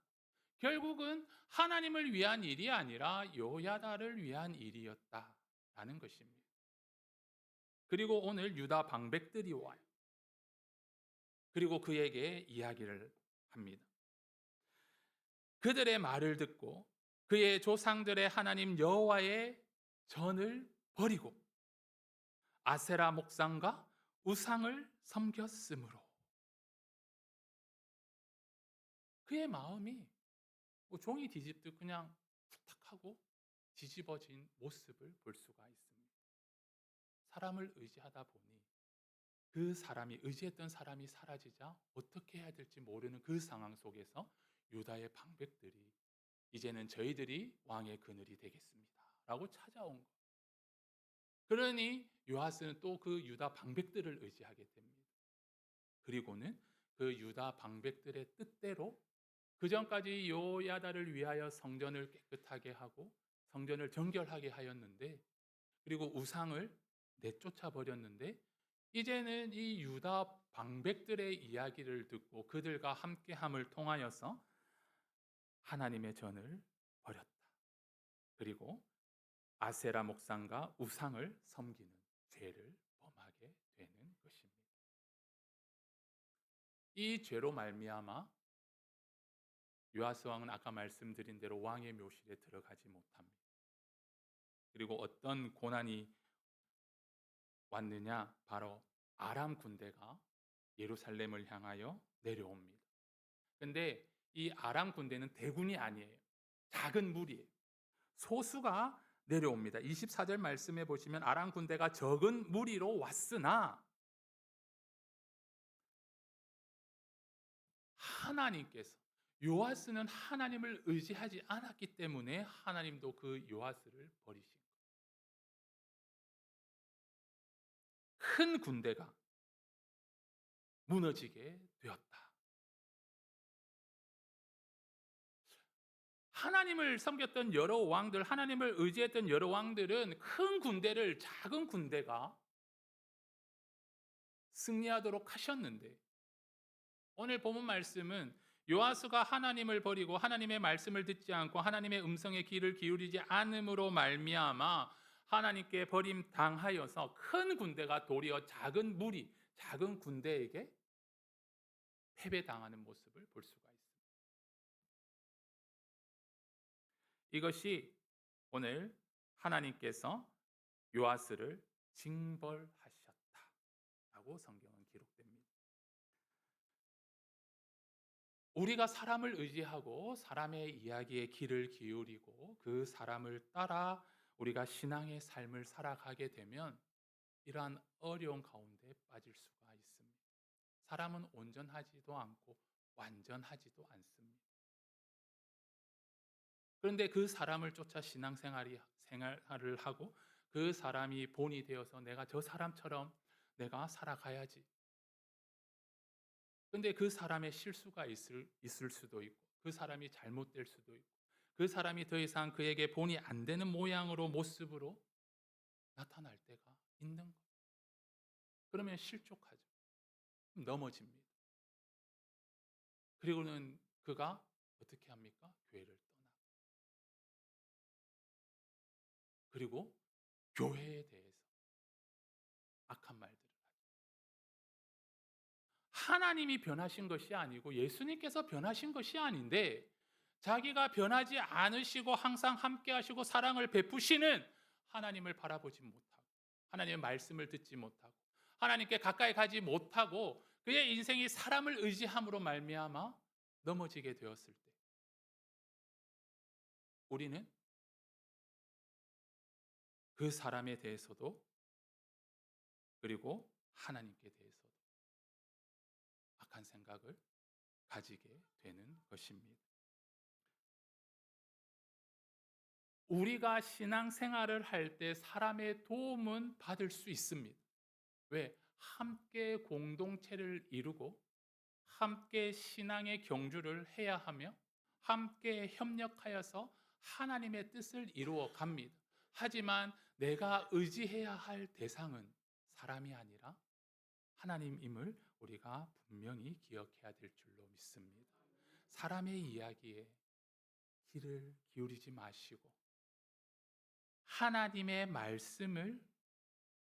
결국은 하나님을 위한 일이 아니라 요야다를 위한 일이었다라는 것입니다. 그리고 오늘 유다 방백들이 와요. 그리고 그에게 이야기를 합니다. 그들의 말을 듣고 그의 조상들의 하나님 여호와의 전을 버리고 아세라 목상과 우상을 섬겼으므로 그의 마음이 종이 뒤집듯 그냥 후딱하고 뒤집어진 모습을 볼 수가 있습니다. 사람을 의지하다 보니 그 사람이, 의지했던 사람이 사라지자 어떻게 해야 될지 모르는 그 상황 속에서 유다의 방백들이 이제는 저희들이 왕의 그늘이 되겠습니다 라고 찾아온 것. 그러니 요아스는 또 그 유다 방백들을 의지하게 됩니다. 그리고는 그 유다 방백들의 뜻대로 그 전까지 요야다를 위하여 성전을 깨끗하게 하고 성전을 정결하게 하였는데, 그리고 우상을 내쫓아 버렸는데, 이제는 이 유다 방백들의 이야기를 듣고 그들과 함께함을 통하여서 하나님의 전을 버렸다. 그리고 아세라 목상과 우상을 섬기는 죄를 범하게 되는 것입니다. 이 죄로 말미암아 요아스 왕은 아까 말씀드린 대로 왕의 묘실에 들어가지 못합니다. 그리고 어떤 고난이 왔느냐? 바로 아람 군대가 예루살렘을 향하여 내려옵니다. 근데 이 아람 군대는 대군이 아니에요. 작은 무리예요. 소수가 내려옵니다. 24절 말씀해 보시면 아람 군대가 적은 무리로 왔으나 하나님께서, 요아스는 하나님을 의지하지 않았기 때문에 하나님도 그 요아스를 버리신 거예요. 큰 군대가 무너지게 되었다. 하나님을 섬겼던 여러 왕들, 하나님을 의지했던 여러 왕들은 큰 군대를 작은 군대가 승리하도록 하셨는데, 오늘 본문 말씀은 요아스가 하나님을 버리고 하나님의 말씀을 듣지 않고 하나님의 음성에 귀를 기울이지 않음으로 말미암아 하나님께 버림당하여서 큰 군대가 도리어 작은 무리, 작은 군대에게 패배당하는 모습을 볼 수가 있습니다. 이것이 오늘 하나님께서 요아스를 징벌하셨다라고 성경은 기록됩니다. 우리가 사람을 의지하고 사람의 이야기에 귀를 기울이고 그 사람을 따라 우리가 신앙의 삶을 살아가게 되면 이러한 어려운 가운데 빠질 수가 있습니다. 사람은 온전하지도 않고 완전하지도 않습니다. 그런데 그 사람을 쫓아 생활을 하고 그 사람이 본이 되어서 내가 저 사람처럼 내가 살아가야지. 근데 그 사람의 실수가 있을 수도 있고 그 사람이 잘못될 수도 있고 그 사람이 더 이상 그에게 본이 안 되는 모양으로, 모습으로 나타날 때가 있는 것. 그러면 실족하죠. 넘어집니다. 그리고는 그가 어떻게 합니까? 교회를 떠나고, 그리고 교회에 대해서 악한 말들을 하죠. 하나님이 변하신 것이 아니고 예수님께서 변하신 것이 아닌데 자기가 변하지 않으시고 항상 함께 하시고 사랑을 베푸시는 하나님을 바라보지 못하고 하나님의 말씀을 듣지 못하고 하나님께 가까이 가지 못하고 그의 인생이 사람을 의지함으로 말미암아 넘어지게 되었을 때 우리는 그 사람에 대해서도 그리고 하나님께 대해서도 악한 생각을 가지게 되는 것입니다. 우리가 신앙생활을 할 때 사람의 도움은 받을 수 있습니다. 왜? 함께 공동체를 이루고 함께 신앙의 경주를 해야 하며 함께 협력하여서 하나님의 뜻을 이루어 갑니다. 하지만 내가 의지해야 할 대상은 사람이 아니라 하나님임을 우리가 분명히 기억해야 될 줄로 믿습니다. 사람의 이야기에 귀를 기울이지 마시고 하나님의 말씀을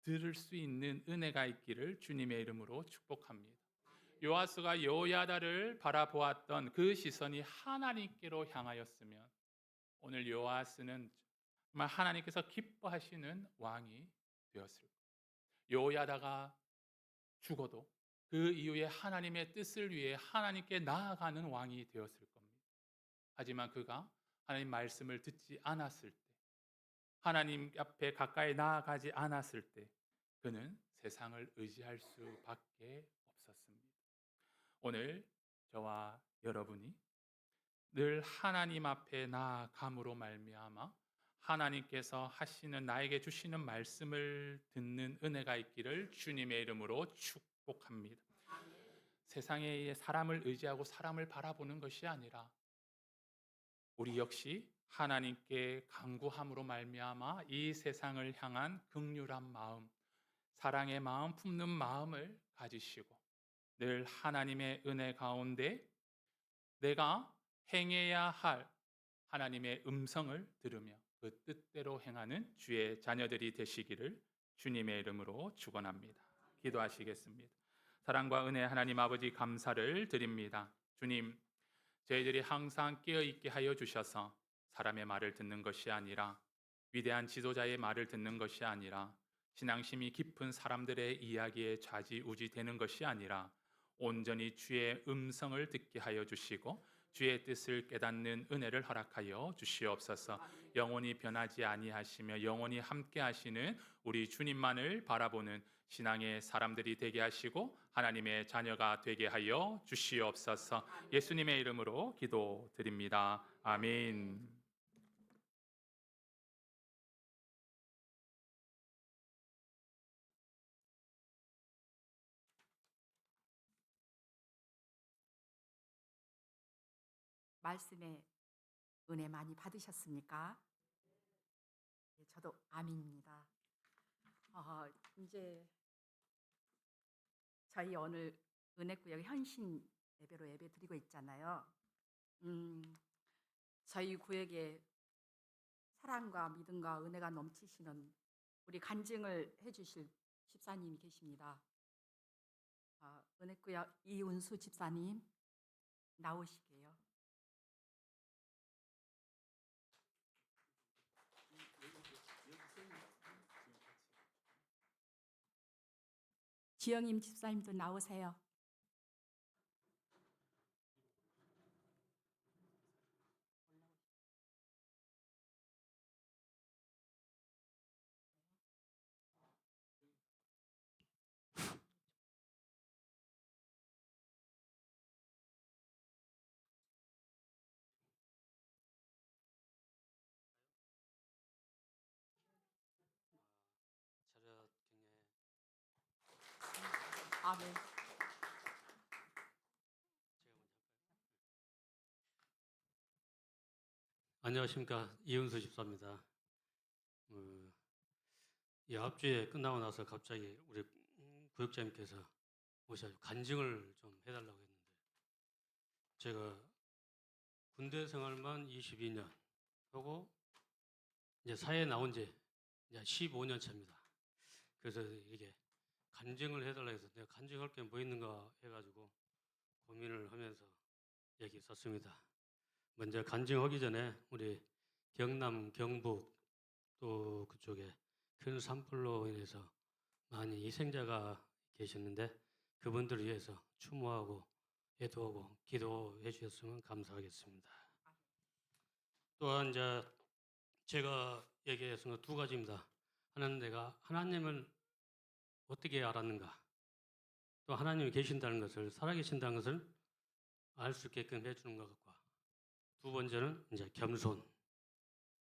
들을 수 있는 은혜가 있기를 주님의 이름으로 축복합니다. 요아스가 여호야다를 바라보았던 그 시선이 하나님께로 향하였으면 오늘 요아스는 정말 하나님께서 기뻐하시는 왕이 되었을 겁니다. 여호야다가 죽어도 그 이후에 하나님의 뜻을 위해 하나님께 나아가는 왕이 되었을 겁니다. 하지만 그가 하나님 말씀을 듣지 않았을 때, 하나님 앞에 가까이 나아가지 않았을 때 그는 세상을 의지할 수밖에 없었습니다. 오늘 저와 여러분이 늘 하나님 앞에 나아감으로 말미암아 하나님께서 하시는 나에게 주시는 말씀을 듣는 은혜가 있기를 주님의 이름으로 축복합니다. 세상에 사람을 의지하고 사람을 바라보는 것이 아니라 우리 역시 하나님께 간구함으로 말미암아 이 세상을 향한 긍휼한 마음, 사랑의 마음 품는 마음을 가지시고 늘 하나님의 은혜 가운데 내가 행해야 할 하나님의 음성을 들으며 그 뜻대로 행하는 주의 자녀들이 되시기를 주님의 이름으로 축원합니다. 기도하시겠습니다. 사랑과 은혜 하나님 아버지 감사를 드립니다. 주님, 저희들이 항상 깨어 있게 하여 주셔서 사람의 말을 듣는 것이 아니라 위대한 지도자의 말을 듣는 것이 아니라 신앙심이 깊은 사람들의 이야기에 좌지우지 되는 것이 아니라 온전히 주의 음성을 듣게 하여 주시고 주의 뜻을 깨닫는 은혜를 허락하여 주시옵소서. 영원히 변하지 아니하시며 영원히 함께 하시는 우리 주님만을 바라보는 신앙의 사람들이 되게 하시고 하나님의 자녀가 되게 하여 주시옵소서. 예수님의 이름으로 기도드립니다. 아멘. 말씀에 은혜 많이 받으셨습니까? 예, 저도 아멘입니다. 이제 저희 오늘 은혜구역 현신 예배로 예배 드리고 있잖아요. 저희 구역에 사랑과 믿음과 은혜가 넘치시는 우리 간증을 해주실 집사님이 계십니다. 은혜구역 이운수 집사님 나오시게요. 지영임 집사님도 나오세요. 차렷 경례. 아멘. 제가 먼저 할까요? 안녕하십니까, 이은수 집사입니다. 이 앞주에 끝나고 나서 갑자기 우리 구역장님께서 오셔서 간증을 좀 해달라고 했는데 제가 군대 생활만 22년 하고 이제 사회에 나온 지 이제 15년 차입니다. 그래서 이게 간증을 해달라 해서 내가 간증할 게 뭐 있는가 해가지고 고민을 하면서 여기 썼습니다. 먼저 간증하기 전에 우리 경남, 경북 또 그쪽에 큰 산불로 인해서 많이 희생자가 계셨는데 그분들을 위해서 추모하고 애도하고 기도해 주셨으면 감사하겠습니다. 또한 이제 제가 얘기했던 거 두 가지입니다. 하나는 내가 하나님을 어떻게 알았는가, 또 하나님이 계신다는 것을, 살아계신다는 것을 알 수 있게끔 해주는 것과, 두 번째는 이제 겸손,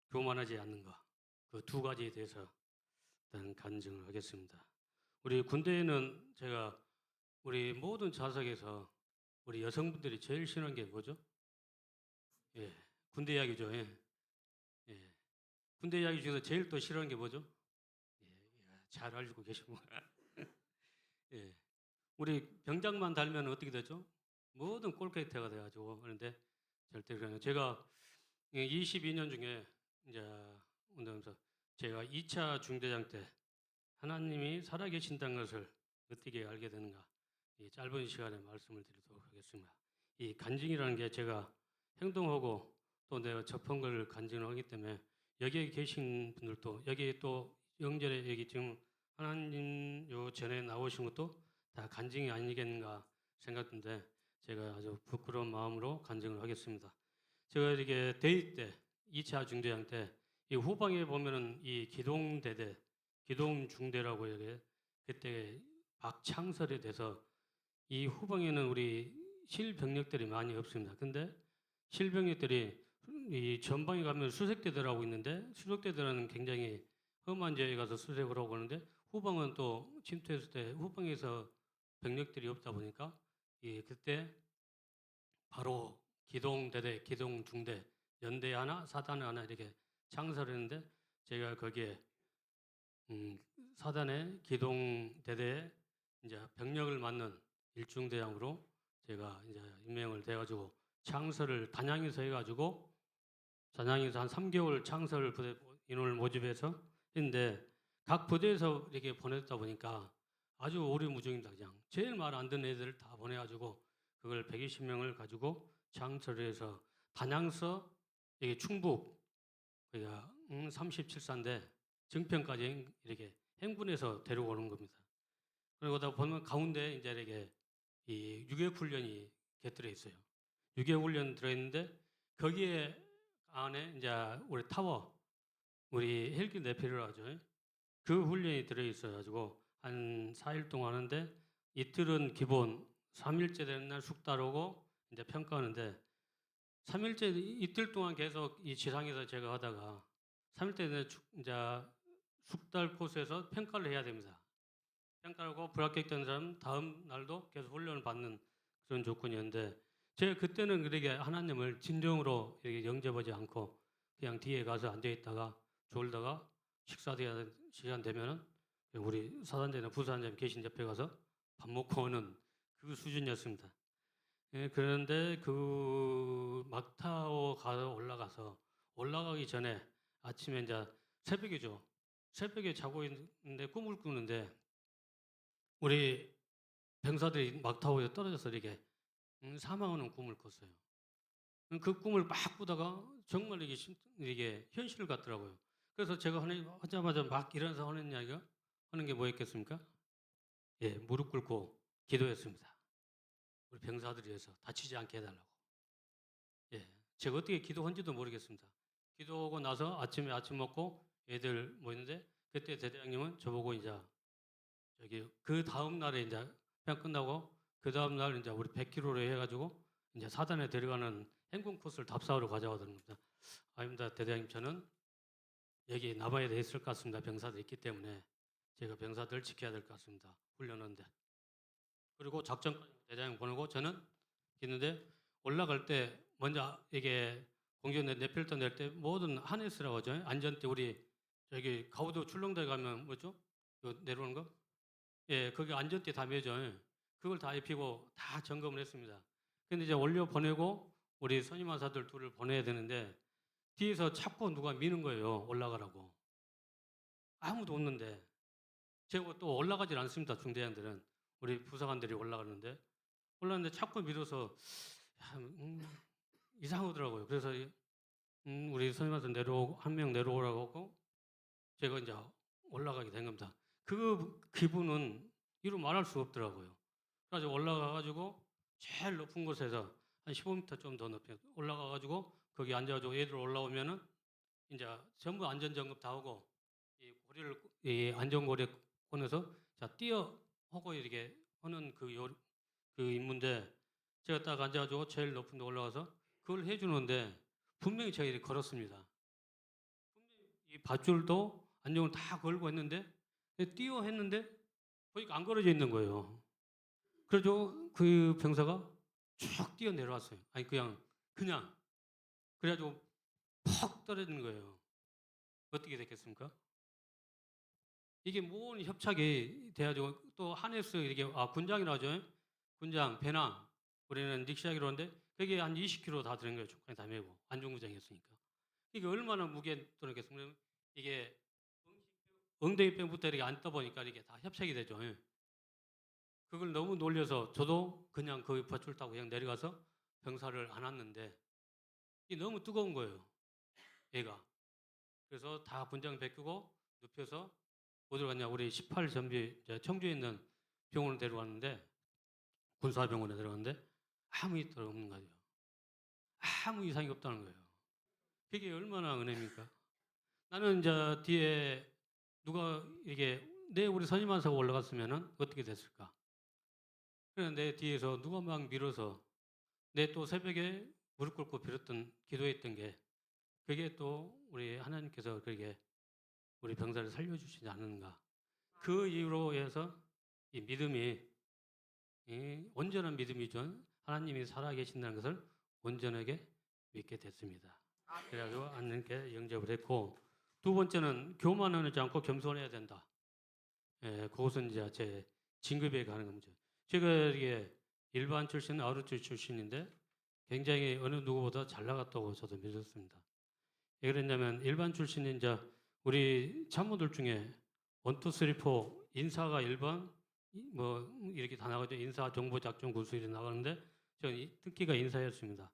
교만하지 않는 것. 그 두 가지에 대해서 일단 간증을 하겠습니다. 우리 군대에는 제가 우리 모든 자석에서 우리 여성분들이 제일 싫어하는 게 뭐죠? 예, 군대 이야기죠. 예. 예. 군대 이야기 중에서 제일 또 싫어하는 게 뭐죠? 예, 잘 알고 계시고. 예. 우리 병장만 달면 어떻게 되죠? 모든 꼴캐릭터가 돼가지고 그런데 절대 그러면 제가 22년 중에 이제 운동하면서 제가 2차 중대장 때 하나님이 살아계신다는 것을 어떻게 알게 되는가, 이 짧은 시간에 말씀을 드리도록 하겠습니다. 이 간증이라는 게 제가 행동하고 또 내가 접한 걸 간증을 하기 때문에 여기에 계신 분들도, 여기 또 영절에 여기 지금 하나님 요 전에 나오신 것도 다 간증이 아니겠는가 생각했는데 제가 아주 부끄러운 마음으로 간증을 하겠습니다. 제가 이렇게 대위 때 2차 중대장 때 이 후방에 보면은 이 기동대대, 기동중대라고 이렇게 그때 박창설에 돼서 이 후방에는 우리 실병력들이 많이 없습니다. 근데 실병력들이 이 전방에 가면 수색대대라고 있는데 수색대대라는 굉장히 험한 지역에 가서 수색을 하고 오는데 후방은 또 침투했을 때 후방에서 병력들이 없다 보니까 이 그때 바로 기동대대, 기동중대, 연대 하나, 사단 하나 이렇게 창설했는데 제가 거기에 사단의 기동대대에 이제 병력을 맡는 일중대장으로 제가 이제 임명을 돼가지고 창설을 단양에서 해가지고 단양에서 한 3개월 창설 부대 인원을 모집해서 했는데 각 부대에서 이렇게 보냈다 보니까 아주 오리무중입니다. 그냥 제일 말 안 듣는 애들 다 보내가지고 그걸 120명을 가지고 창설을 해서 단양서 이게 충북 그러니까 37사인데 정평까지 이렇게 행군해서 데려오는 겁니다. 그러다 보면 가운데 이제 이렇게 이 유격 훈련이 곁들여 있어요. 유격 훈련 들어있는데 거기에 안에 이제 우리 타워, 우리 헬기 내피를 하죠. 그 훈련이 들어 있어가지고 한 4일 동안 하는데 이틀은 기본, 3일째 되는 날 숙달하고 이제 평가하는데 3일째 이틀 동안 계속 이 지상에서 제가 하다가 3일째 되는 이제 숙달 코스에서 평가를 해야 됩니다. 평가하고 불합격된 사람 다음 날도 계속 훈련을 받는 그런 조건이었는데 제가 그때는 그렇게 하나님을 진정으로 이렇게 영접하지 않고 그냥 뒤에 가서 앉아 있다가 졸다가 식사 시간 되면은 우리 사단장이나 부사단장님 계신 옆에 가서 밥 먹고 오는 그 수준이었습니다. 예, 그런데 그 막타오 올라가서 올라가기 전에 아침에 이제 새벽이죠. 새벽에 자고 있는데 꿈을 꾸는데 우리 병사들이 막타오에 떨어져서 이렇게 사망하는 꿈을 꿨어요. 그 꿈을 막 꾸다가 정말 이게 현실 같더라고요. 그래서 제가 하자마자 막 일어나서 하는 이야기가 하는 게 뭐였겠습니까? 예, 무릎 꿇고 기도했습니다. 우리 병사들을 위해서 다치지 않게 해달라고. 예, 제가 어떻게 기도한지도 모르겠습니다. 기도하고 나서 아침에 아침 먹고 애들 모였는데 그때 대대장님은 저보고 이제 저기 그 다음 날에 이제 그냥 끝나고 그 다음 날 이제 우리 100km로 해가지고 이제 사단에 데려가는 행군 코스를 답사하러 가져가더는 겁니다. 아닙니다, 대대장님. 저는 여기 남아야 있을 것 같습니다. 병사들 있기 때문에 제가 병사들 지켜야 될 것 같습니다. 훈련하는데. 그리고 작전까지 대장님 보내고 저는 있는데 올라갈 때 먼저 이게 공전 내필터 낼 때 모든 하네스라고 하죠. 안전대 우리 저기 가우도 출렁다리 가면 뭐죠? 내려오는 거? 예, 거기 안전대 다 매죠. 그걸 다 입히고 다 점검을 했습니다. 근데 이제 올려 보내고 우리 선임하사들 둘을 보내야 되는데 뒤에서 자꾸 누가 미는 거예요. 올라가라고. 아무도 없는데 제가 또 올라가질 않습니다. 중대장들은 우리 부사관들이 올라가는데 자꾸 밀어서 이상하더라고요. 그래서 우리 선임하사 한 명 내려오라고 하고 제가 이제 올라가게 된 겁니다. 그 기분은 이루 말할 수 없더라고요. 그래서 올라가가지고 제일 높은 곳에서 한 15m 좀 더 높이 올라가가지고 거기 앉아가지고 애들 올라오면은 이제 전부 안전점검 다 하고 이 고리를 이 안전고리 꺼내서 자 뛰어 하고 이렇게 하는 그 임무인데 제가 딱 앉아가지고 제일 높은 데 올라가서 그걸 해주는데 분명히 제가 이렇게 걸었습니다. 분명히 이 밧줄도 안전을 다 걸고 했는데 뛰어 했는데 보니까 안 걸어져 있는 거예요. 그래서 그 병사가 쭉 뛰어 내려왔어요. 아니 그냥 그래가지고 퍽 떨어지는 거예요. 어떻게 됐겠습니까? 이게 뭔 협착이 돼가지고 또 한해서 이렇게 군장이라고 하죠. 군장, 배낭 우리는 닉시하기로 하는데 그게 한 20kg 다 되는 거예요. 조건이 다 메고 안전구장이었으니까. 이게 얼마나 무게 들었겠습니까? 이게 엉덩이병부터 이렇게 안 떠보니까 이게 다 협착이 되죠. 그걸 너무 놀려서 저도 그냥 그 밧줄 타고 그냥 내려가서 병사를 안았는데 이게 너무 뜨거운 거예요. 얘가. 그래서 다 군장 벗기고 눕혀서 어디로 갔냐? 우리 18전비 청주에 있는 병원을 데려갔는데 군사병원에 데려갔는데 아무 이상 없는 거예요. 아무 이상이 없다는 거예요. 그게 얼마나 은혜입니까? 나는 이제 뒤에 누가 이게 내 우리 선임한사가 올라갔으면은 어떻게 됐을까? 그런데 내 뒤에서 누가 막 밀어서 내 또 새벽에 무릎 꿇고 빌었던 기도했던 게 그게 또 우리 하나님께서 그렇게 우리 병사를 살려주시지 않는가? 그 이유로 해서 이 믿음이 이 온전한 믿음이죠. 하나님이 살아계신다는 것을 온전하게 믿게 됐습니다. 그래가지고 하나님께 영접을 했고 두 번째는 교만하지 않고 겸손해야 된다. 그것은 이제 제 진급에 가는 겁니다. 제가 이게 일반 출신, 아우르트 출신인데 굉장히 어느 누구보다 잘 나갔다고 저도 믿었습니다. 왜 그랬냐면 일반 출신인 이제 우리 참모들 중에 1, 2, 3, 4 인사가 1번 뭐 이렇게 다 나가죠. 인사, 정보, 작전, 군수 이렇게 나가는데 저는 특기가 인사였습니다.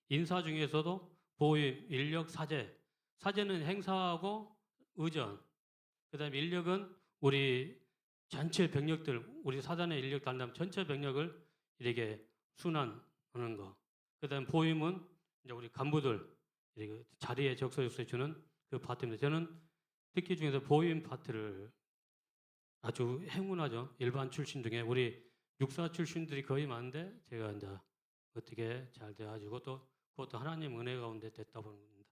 인사 중에서도 보임, 인력, 사제. 사제는 행사하고 의전. 그다음에 인력은 우리 전체 병력들, 우리 사단의 인력 담당 전체 병력을 이렇게 순환하는 거. 그다음 보임은 이제 우리 간부들 이렇게 자리에 적소적소해 주는 그 파트입니다. 저는 특기 중에서 보임 파트를 아주 행운하죠. 일반 출신 중에 우리 육사 출신들이 거의 많은데 제가 이제 어떻게 잘 돼가지고 또 그것도 하나님 은혜 가운데 됐다 보는 겁니다.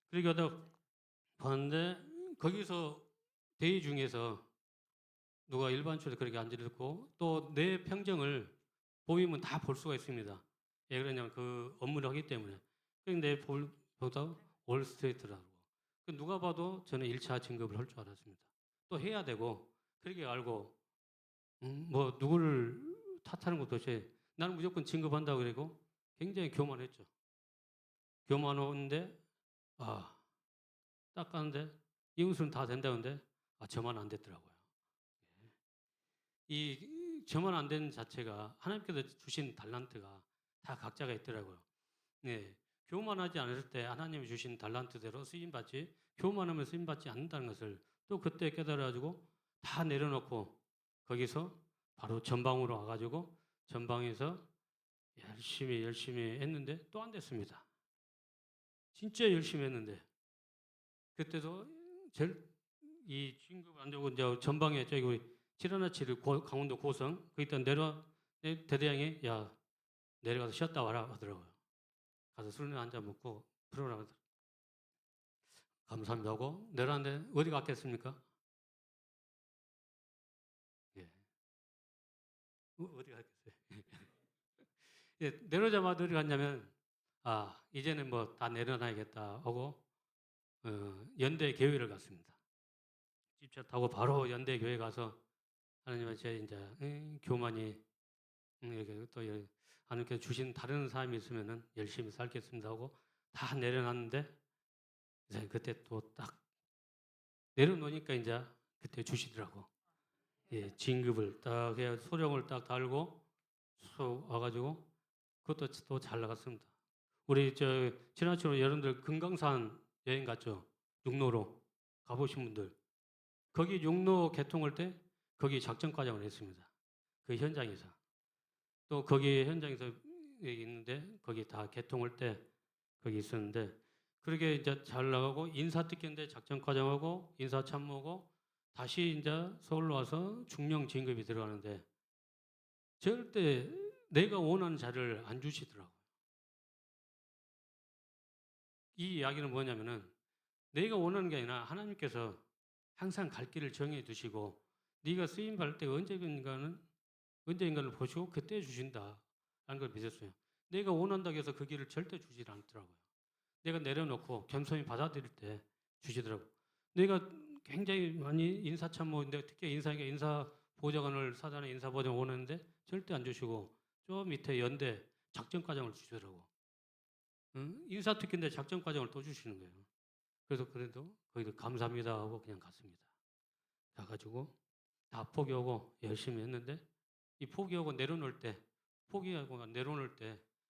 그러니까 봤는데 거기서 대의 중에서 누가 일반 출신 그렇게 앉아있고 또 내 평정을 보이면 다 볼 수가 있습니다. 왜 그러냐면 그 업무를 하기 때문에. 그런데 보다 올스트레이트라고. 누가 봐도 저는 1차 진급을 할 줄 알았습니다. 또 해야 되고 그렇게 알고 뭐 누구를 탓하는 것도 없이 나는 무조건 진급한다고 그러고 굉장히 교만했죠. 교만한데 딱 가는데 이웃은 다 된다는데 저만 안 됐더라고요. 이 저만 안 되는 자체가 하나님께서 주신 달란트가 다 각자가 있더라고요. 네, 교만하지 않을 때 하나님이 주신 달란트대로 쓰임받지 교만하면 쓰임받지 않는다는 것을 또 그때 깨달아가지고 다 내려놓고 거기서 바로 전방으로 와가지고 전방에서 열심히 했는데 또 안 됐습니다. 진짜 열심히 했는데 그때도 제일 이 진급 안 되고 이제 전방에 저기 우리 717 강원도 고성 거기다 대대장이 야 내려가서 쉬었다 와라 하더라고요. 가서 술이나 한잔 먹고 풀어나가 감사합니다 하고 내려왔는데 어디 갔겠습니까? 예. 어디 갔겠어요? 예, 내려오자마자 어디 갔냐면 이제는 뭐 다 내려놔야겠다 하고 연대 교회를 갔습니다. 집차 타고 바로 연대 교회 가서 하나님한테 이제 교만이 이렇게 또 하나님께서 주신 다른 사람이 있으면은 열심히 살겠습니다 하고 다 내려놨는데 이제 그때 또 딱 내려놓으니까 이제 그때 주시더라고. 예, 진급을 딱 해 소령을 딱 달고 와가지고 그것도 또 잘 나갔습니다. 우리 지나치로 여러분들 금강산 여행 갔죠? 육로로 가보신 분들 거기 육로 개통할 때 거기 작전과장을 했습니다. 그 현장에서 또 거기 현장에서 있는데 거기 다 개통할 때 거기 있었는데 그렇게 이제 잘 나가고 인사특견대 작전과장하고 인사참모고 다시 이제 서울로 와서 중령 진급이 들어가는데 절대 내가 원하는 자리를 안 주시더라고요. 이 이야기는 뭐냐면은 내가 원하는 게 아니라 하나님께서 항상 갈 길을 정해 두시고 네가 쓰임 받을 때 언젠가를 보시고 그때 주신다라는 걸 믿었어요. 내가 원한다고 해서 그 길을 절대 주지 않더라고요. 내가 내려놓고 겸손히 받아들일 때 주시더라고요. 내가 굉장히 많이 인사참모인데 특히 인사 보좌관을 사단의 인사 보좌관 원하는데 절대 안 주시고 저 밑에 연대 작전과장을 주시더라고. 응? 인사특견대 작전과장을 또 주시는 거예요. 그래서 그래도 거기도 감사합니다 하고 그냥 갔습니다. 가가지고 다 포기하고 열심히 했는데 이 포기하고 내려놓을 때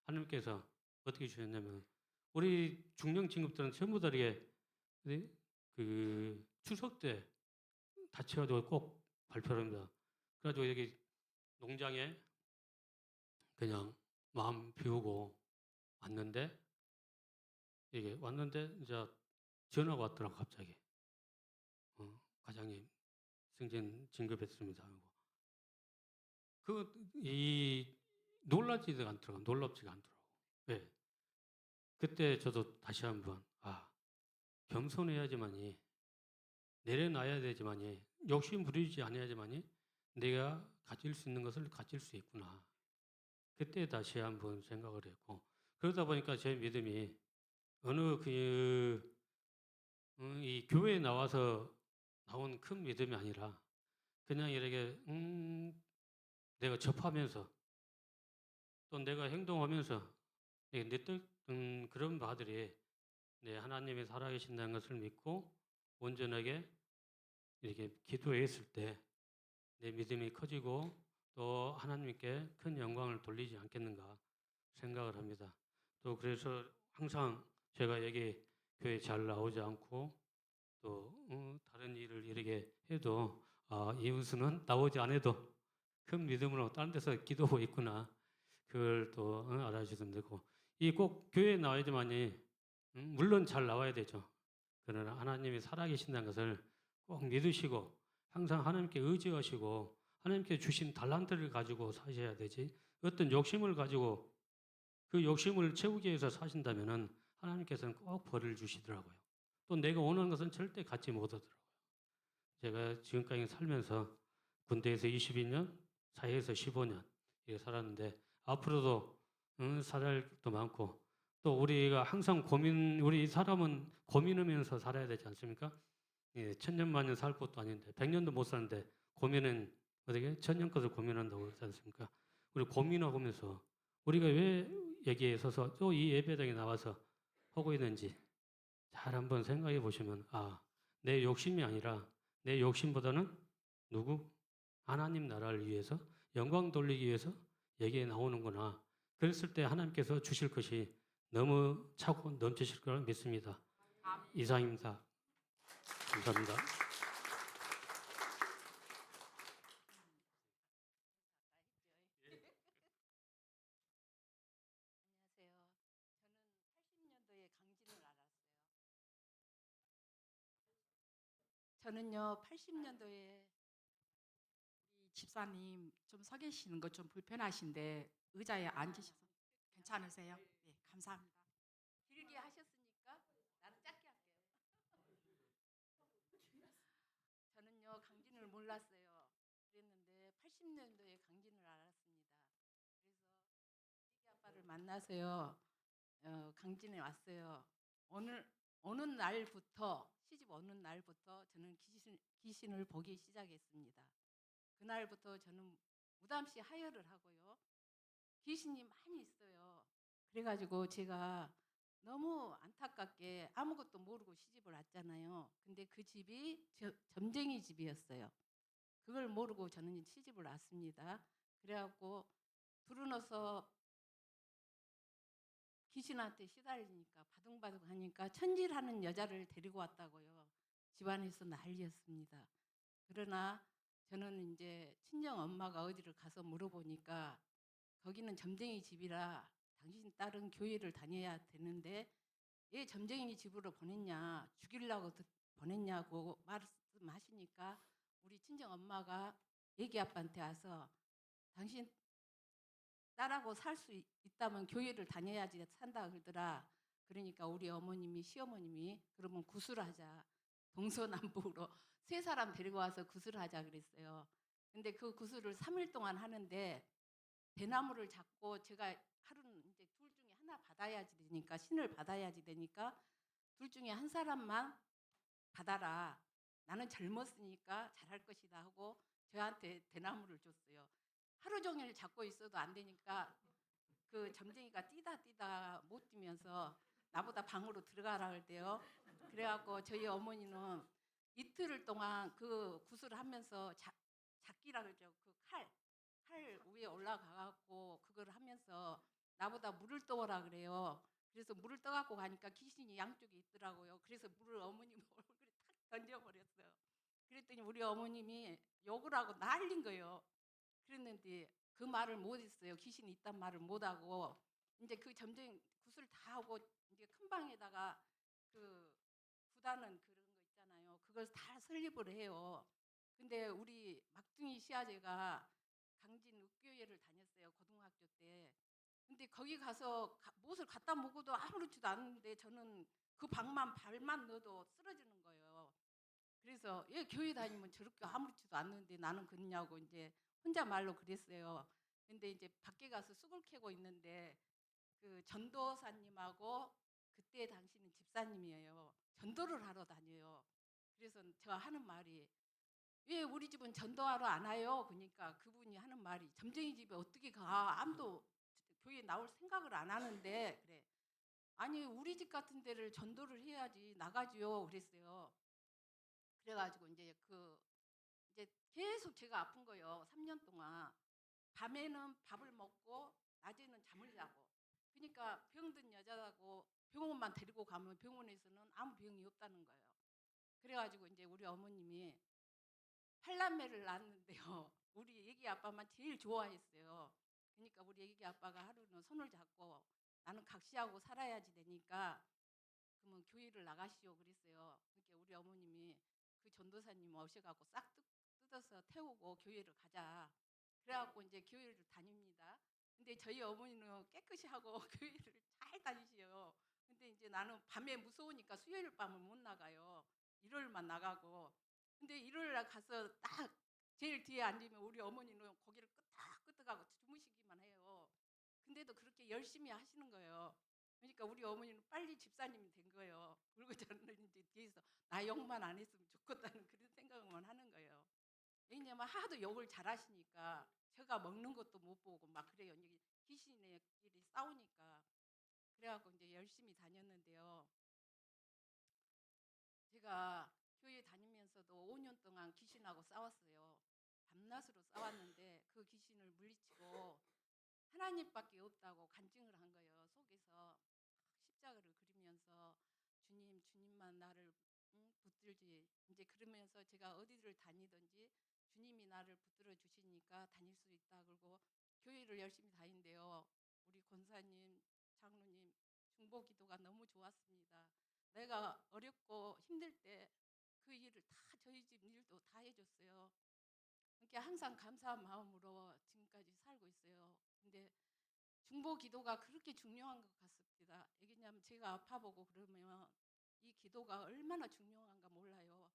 하나님께서 어떻게 주셨냐면 우리 중령 진급들은 전부 다 이게 그 추석 때 다쳐가지고 꼭 발표를 합니다. 그래가지고 여기 농장에 그냥 마음 비우고 왔는데 이게 왔는데 이제 전화가 왔더라고 갑자기. 과장님 승진 진급했습니다. 하고. 이 놀랍지가 않더라고. 왜? 그때 저도 다시 한번 겸손해야지만이 내려놔야 되지만이 욕심 부리지 않아야지만이 내가 가질 수 있는 것을 가질 수 있구나. 그때 다시 한번 생각을 했고 그러다 보니까 제 믿음이 어느 이 교회에 나와서 나온 큰 믿음이 아니라 그냥 이렇게 내가 접하면서 또 내가 행동하면서 내뜻 그런 바들이 하나님이 살아계신다는 것을 믿고 온전하게 이렇게 기도했을 때 내 믿음이 커지고 또 하나님께 큰 영광을 돌리지 않겠는가 생각을 합니다. 또 그래서 항상 제가 여기 교회 잘 나오지 않고 또 다른 일을 이렇게 해도 이웃은 나오지 않아도 큰 믿음으로 다른 데서 기도하고 있구나. 그걸 또 알아주시면 되고 이 꼭 교회에 나와야지만이 물론 잘 나와야 되죠. 그러나 하나님이 살아계신다는 것을 꼭 믿으시고 항상 하나님께 의지하시고 하나님께 주신 달란트를 가지고 사셔야 되지 어떤 욕심을 가지고 그 욕심을 채우기 위해서 사신다면은 하나님께서는 꼭 벌을 주시더라고요. 또 내가 원하는 것은 절대 갖지 못하더라고요. 제가 지금까지 살면서 군대에서 22년, 사회에서 15년 이렇게 살았는데 앞으로도 살아야 것도 많고 또 우리가 항상 우리 사람은 고민하면서 살아야 되지 않습니까? 예, 천년만년 살 것도 아닌데 100년도 못 사는데 고민은 어떻게 천년 것을 고민한다고 그러지 않습니까? 우리 고민하면서 우리가 왜 여기에 서서 또 이 예배당에 나와서 하고 있는지 잘 한번 생각해 보시면 내 욕심이 아니라 내 욕심보다는 누구? 하나님 나라를 위해서 영광 돌리기 위해서 여기에 나오는구나. 그랬을 때 하나님께서 주실 것이 너무 차고 넘치실 거라 믿습니다. 이상입니다. 감사합니다. 안녕하세요. 저는요 80년도에 이 집사님 좀 서 계시는 거 좀 불편하신데 의자에 앉으셔서 괜찮으세요? 네, 감사합니다. 길게 하셨으니까 나는 짧게 할게요. 저는요 강진을 몰랐어요. 그랬는데 80년도에 강진을 알았습니다. 그래서 애기 아빠를 만나서요 강진에 왔어요. 어느 날부터 시집 오는 날부터 저는 귀신을 보기 시작했습니다. 그날부터 저는 무담시 하혈을 하고요. 귀신이 많이 있어요. 그래가지고 제가 너무 안타깝게 아무것도 모르고 시집을 왔잖아요. 근데 그 집이 점쟁이 집이었어요. 그걸 모르고 저는 시집을 왔습니다. 그래갖고 두루너서 귀신한테 시달리니까 바둥바둥 하니까 천질하는 여자를 데리고 왔다고요. 집안에서 난리였습니다. 그러나 저는 이제 친정 엄마가 어디를 가서 물어보니까 거기는 점쟁이 집이라 당신 딸은 교회를 다녀야 되는데 얘 점쟁이 집으로 보냈냐, 죽이려고 보냈냐고 말씀하시니까 우리 친정 엄마가 애기 아빠한테 와서 당신 딸하고 살 수 있다면 교회를 다녀야지 산다 그러더라. 그러니까 우리 어머님이 시어머님이 그러면 구슬하자. 동서남북으로 세 사람 데리고 와서 구슬하자 그랬어요. 근데 그 구슬을 3일 동안 하는데 대나무를 잡고 제가 하루는 이제 둘 중에 하나 받아야지 되니까 신을 받아야지 되니까 둘 중에 한 사람만 받아라. 나는 젊었으니까 잘할 것이다 하고 저한테 대나무를 줬어요. 하루 종일 잡고 있어도 안 되니까 그 점쟁이가 뛰다 못 뛰면서 나보다 방으로 들어가라 그랬대요. 그래갖고 저희 어머니는 이틀을 동안 그 구슬을 하면서 잡기라 그러죠. 그 칼 위에 올라가갖고 그걸 하면서 나보다 물을 떠오라 그래요. 그래서 물을 떠갖고 가니까 귀신이 양쪽에 있더라고요. 그래서 물을 어머님 얼굴에 탁 던져버렸어요. 그랬더니 우리 어머님이 욕을 하고 난린 거예요. 그랬는데 그 말을 못 했어요. 귀신이 있단 말을 못 하고 이제 그 점쟁이 구슬 다 하고 이제 큰 방에다가 그 구다는 그런 거 있잖아요. 그걸 다 설립을 해요. 근데 우리 막둥이 시아제가 강진 읍교회를 다녔어요. 고등학교 때. 근데 거기 가서 무엇을 갖다 먹어도 아무렇지도 않은데 저는 그 방만 발만 넣어도 쓰러지는 거예요. 그래서 얘 교회 다니면 저렇게 아무렇지도 않는데 나는 그러냐고 이제 혼자 말로 그랬어요. 근데 이제 밖에 가서 쑥을 캐고 있는데 그 전도사님하고 그때 당시는 집사님이에요. 전도를 하러 다녀요. 그래서 제가 하는 말이 왜 우리 집은 전도하러 안 와요? 그러니까 그분이 하는 말이 점쟁이 집에 어떻게 가? 아무도 교회 나올 생각을 안 하는데 그래. 아니 우리 집 같은 데를 전도를 해야지 나가지요. 그랬어요. 그래가지고 이제 계속 제가 아픈 거예요. 3년 동안 밤에는 밥을 먹고 낮에는 잠을 자고. 그러니까 병든 여자하고 병원만 데리고 가면 병원에서는 아무 병이 없다는 거예요. 그래가지고 이제 우리 어머님이 팔남매를 낳았는데요. 우리 애기 아빠만 제일 좋아했어요. 그러니까 우리 애기 아빠가 하루는 손을 잡고 나는 각시하고 살아야지 되니까 그러면 교회를 나가시오 그랬어요. 그러니까 우리 어머님이 그 전도사님 오셔갖고 싹 뜯어서 태우고 교회를 가자. 그래갖고 이제 교회를 다닙니다. 근데 저희 어머니는 깨끗이 하고 교회를 잘 다니시요. 근데 이제 나는 밤에 무서우니까 수요일 밤은 못 나가요. 일요일만 나가고. 근데 일요일 날 가서 딱 제일 뒤에 앉으면 우리 어머니는 고개를 끄덕끄덕하고 주무시기만 해요. 근데도 그렇게 열심히 하시는 거예요. 그러니까 우리 어머니는 빨리 집사님이 된 거예요. 그리고 저는 이제 뒤에서 나 욕만 안 했으면 좋겠다는 그런 생각만 하는 거예요. 왜냐면 하도 욕을 잘하시니까 제가 먹는 것도 못 보고 막 그래요. 이제 귀신애끼리 싸우니까. 그래갖고 이제 열심히 다녔는데요. 제가 교회 다니면서도 5년 동안 귀신하고 싸웠어요. 밤낮으로 싸웠는데 그 귀신을 물리치고 하나님밖에 없다고 간증을 한 거예요. 속에서 십자가를 그리면서 주님만 나를 붙들지. 이제 그러면서 제가 어디를 다니든지 주님이 나를 붙들어 주시니까 다닐 수 있다. 그리고 교회를 열심히 다닌대요. 우리 권사님, 장로님 중보 기도가 너무 좋았습니다. 내가 어렵고 힘들 때 그 일을 다 저희 집 일도 다 해줬어요. 그러니까 항상 감사한 마음으로 지금까지 살고 있어요. 근데 중보 기도가 그렇게 중요한 것 같습니다. 왜냐하면 제가 아파보고 그러면 이 기도가 얼마나 중요한가 몰라요.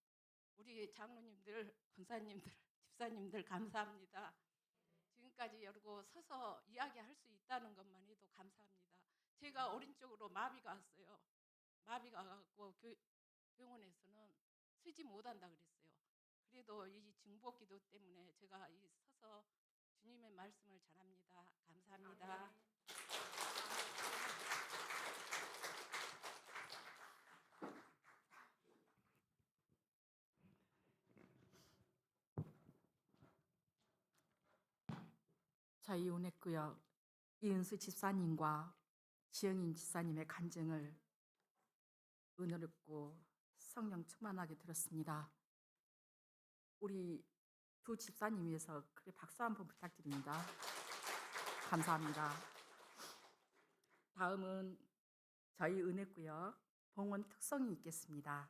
우리 장로님들, 권사님들, 집사님들 감사합니다. 지금까지 여러고 서서 이야기할 수 있다는 것만 해도 감사합니다. 제가 오른쪽으로 마비가 왔어요. 마비가 와갖고 병원에서는 서지 못한다 그랬어요. 그래도 이 중보 기도 때문에 제가 이 서서 주님의 말씀을 전합니다. 감사합니다. 저희 은혜구역 이은수 집사님과 지영인 집사님의 간증을 은혜롭고 성령 충만하게 들었습니다. 우리 두 집사님 위해서 크게 박수 한번 부탁드립니다. 감사합니다. 다음은 저희 은혜구역 봉헌 특성이 있겠습니다.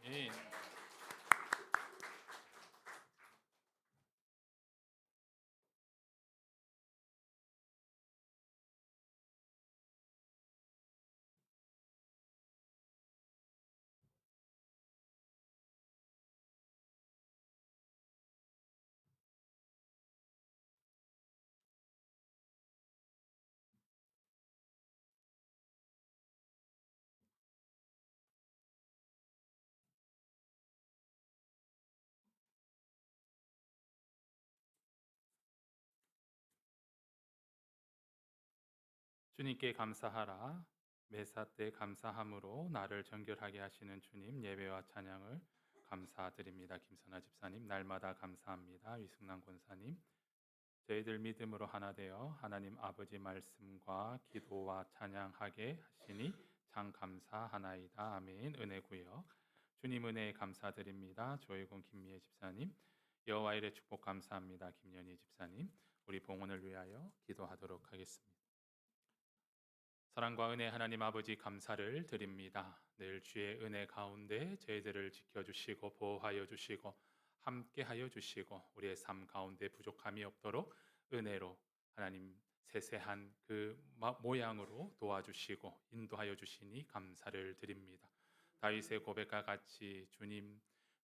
예. 주님께 감사하라. 매사 때 감사함으로 나를 정결하게 하시는 주님 예배와 찬양을 감사드립니다. 김선아 집사님 날마다 감사합니다. 위승남 권사님 저희들 믿음으로 하나 되어 하나님 아버지 말씀과 기도와 찬양하게 하시니 참 감사하나이다. 아멘. 은혜 구역 주님 은혜에 감사드립니다. 조혜곤 김미애 집사님 여호와 일의 축복 감사합니다. 김연희 집사님 우리 봉헌을 위하여 기도하도록 하겠습니다. 사랑과 은혜 하나님 아버지 감사를 드립니다. 늘 주의 은혜 가운데 저희들을 지켜주시고 보호하여 주시고 함께하여 주시고 우리의 삶 가운데 부족함이 없도록 은혜로 하나님 세세한 그 모양으로 도와주시고 인도하여 주시니 감사를 드립니다. 다윗의 고백과 같이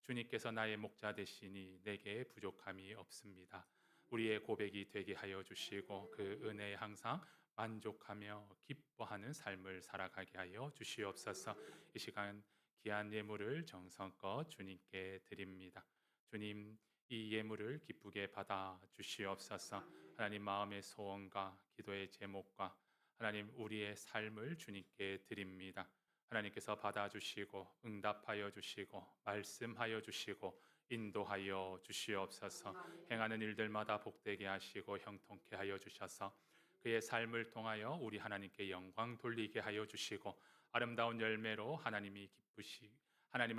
주님께서 나의 목자 되시니 내게 부족함이 없습니다. 우리의 고백이 되게 하여 주시고 그 은혜에 항상 만족하며 기뻐하는 삶을 살아가게 하여 주시옵소서. 이 시간 귀한 예물을 정성껏 주님께 드립니다. 주님 이 예물을 기쁘게 받아 주시옵소서. 하나님 마음의 소원과 기도의 제목과 하나님 우리의 삶을 주님께 드립니다. 하나님께서 받아주시고 응답하여 주시고 말씀하여 주시고 인도하여 주시옵소서. 행하는 일들마다 복되게 하시고 형통케 하여 주셔서 그의 삶을 통하여 우리 하나님께 영광 돌리게 하여 주시고 아름다운 열매로 하나님을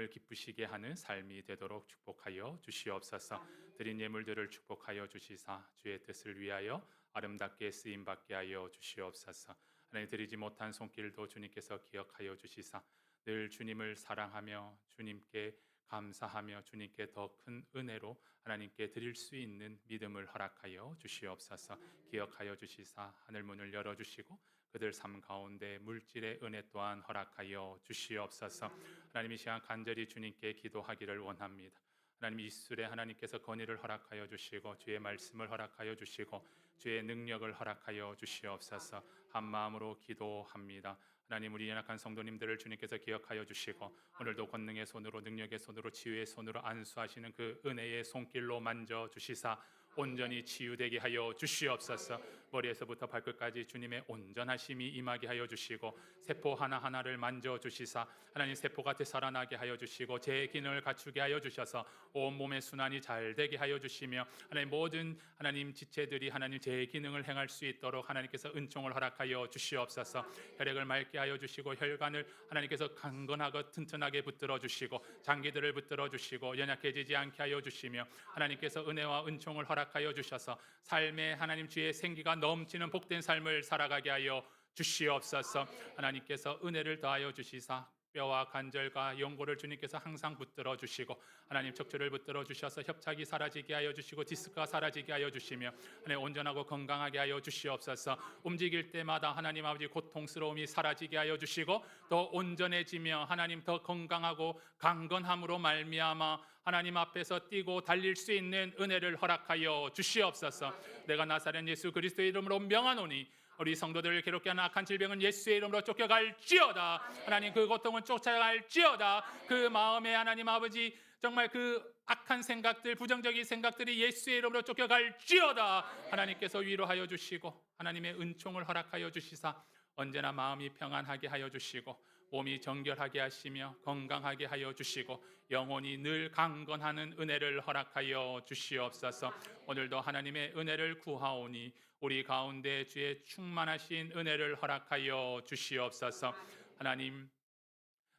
기쁘시게 하는 삶이 되도록 축복하여 주시옵소서. 드린 예물들을 축복하여 주시사 주의 뜻을 위하여 아름답게 쓰임 받게 하여 주시옵소서. 하나님 드리지 못한 손길도 주님께서 기억하여 주시사 늘 주님을 사랑하며 주님께 감사하며 주님께 더 큰 은혜로 하나님께 드릴 수 있는 믿음을 허락하여 주시옵소서. 기억하여 주시사 하늘 문을 열어 주시고 그들 삶 가운데 물질의 은혜 또한 허락하여 주시옵소서. 하나님 이 시간 간절히 주님께 기도하기를 원합니다. 하나님 이술에 하나님께서 건의를 허락하여 주시고 주의 말씀을 허락하여 주시고 주의 능력을 허락하여 주시옵소서. 한 마음으로 기도합니다. 하나님 우리 연약한 성도님들을 주님께서 기억하여 주시고 오늘도 권능의 손으로 능력의 손으로 치유의 손으로 안수하시는 그 은혜의 손길로 만져 주시사 온전히 치유되게 하여 주시옵소서. 머리에서부터 발끝까지 주님의 온전하심이 임하게 하여 주시고 세포 하나하나를 만져 주시사 하나님 세포가 되살아나게 하여 주시고 제 기능을 갖추게 하여 주셔서 온몸의 순환이 잘 되게 하여 주시며 하나님 모든 하나님 지체들이 하나님 제 기능을 행할 수 있도록 하나님께서 은총을 허락하여 주시옵소서. 혈액을 맑게 하여 주시고 혈관을 하나님께서 강건하고 튼튼하게 붙들어 주시고 장기들을 붙들어 주시고 연약해지지 않게 하여 주시며 하나님께서 은혜와 은총을 허락하여 주셔서 삶의 하나님 주의 생기가 넘치는 복된 삶을 살아가게 하여 주시옵소서. 하나님께서 은혜를 더하여 주시사 뼈와 관절과 연골을 주님께서 항상 붙들어 주시고 하나님 척추를 붙들어 주셔서 협착이 사라지게 하여 주시고 디스크가 사라지게 하여 주시며 하나님 온전하고 건강하게 하여 주시옵소서. 움직일 때마다 하나님 아버지 고통스러움이 사라지게 하여 주시고 더 온전해지며 하나님 더 건강하고 강건함으로 말미암아 하나님 앞에서 뛰고 달릴 수 있는 은혜를 허락하여 주시옵소서. 내가 나사렛 예수 그리스도의 이름으로 명하노니 우리 성도들을 괴롭게 하는 악한 질병은 예수의 이름으로 쫓겨갈지어다. 하나님 그 고통은 쫓아갈지어다. 그 마음에 하나님 아버지 정말 그 악한 생각들 부정적인 생각들이 예수의 이름으로 쫓겨갈지어다. 하나님께서 위로하여 주시고 하나님의 은총을 허락하여 주시사 언제나 마음이 평안하게 하여 주시고 몸이 정결하게 하시며 건강하게 하여 주시고 영혼이 늘 강건하는 은혜를 허락하여 주시옵소서. 오늘도 하나님의 은혜를 구하오니 우리 가운데 주의 충만하신 은혜를 허락하여 주시옵소서. 하나님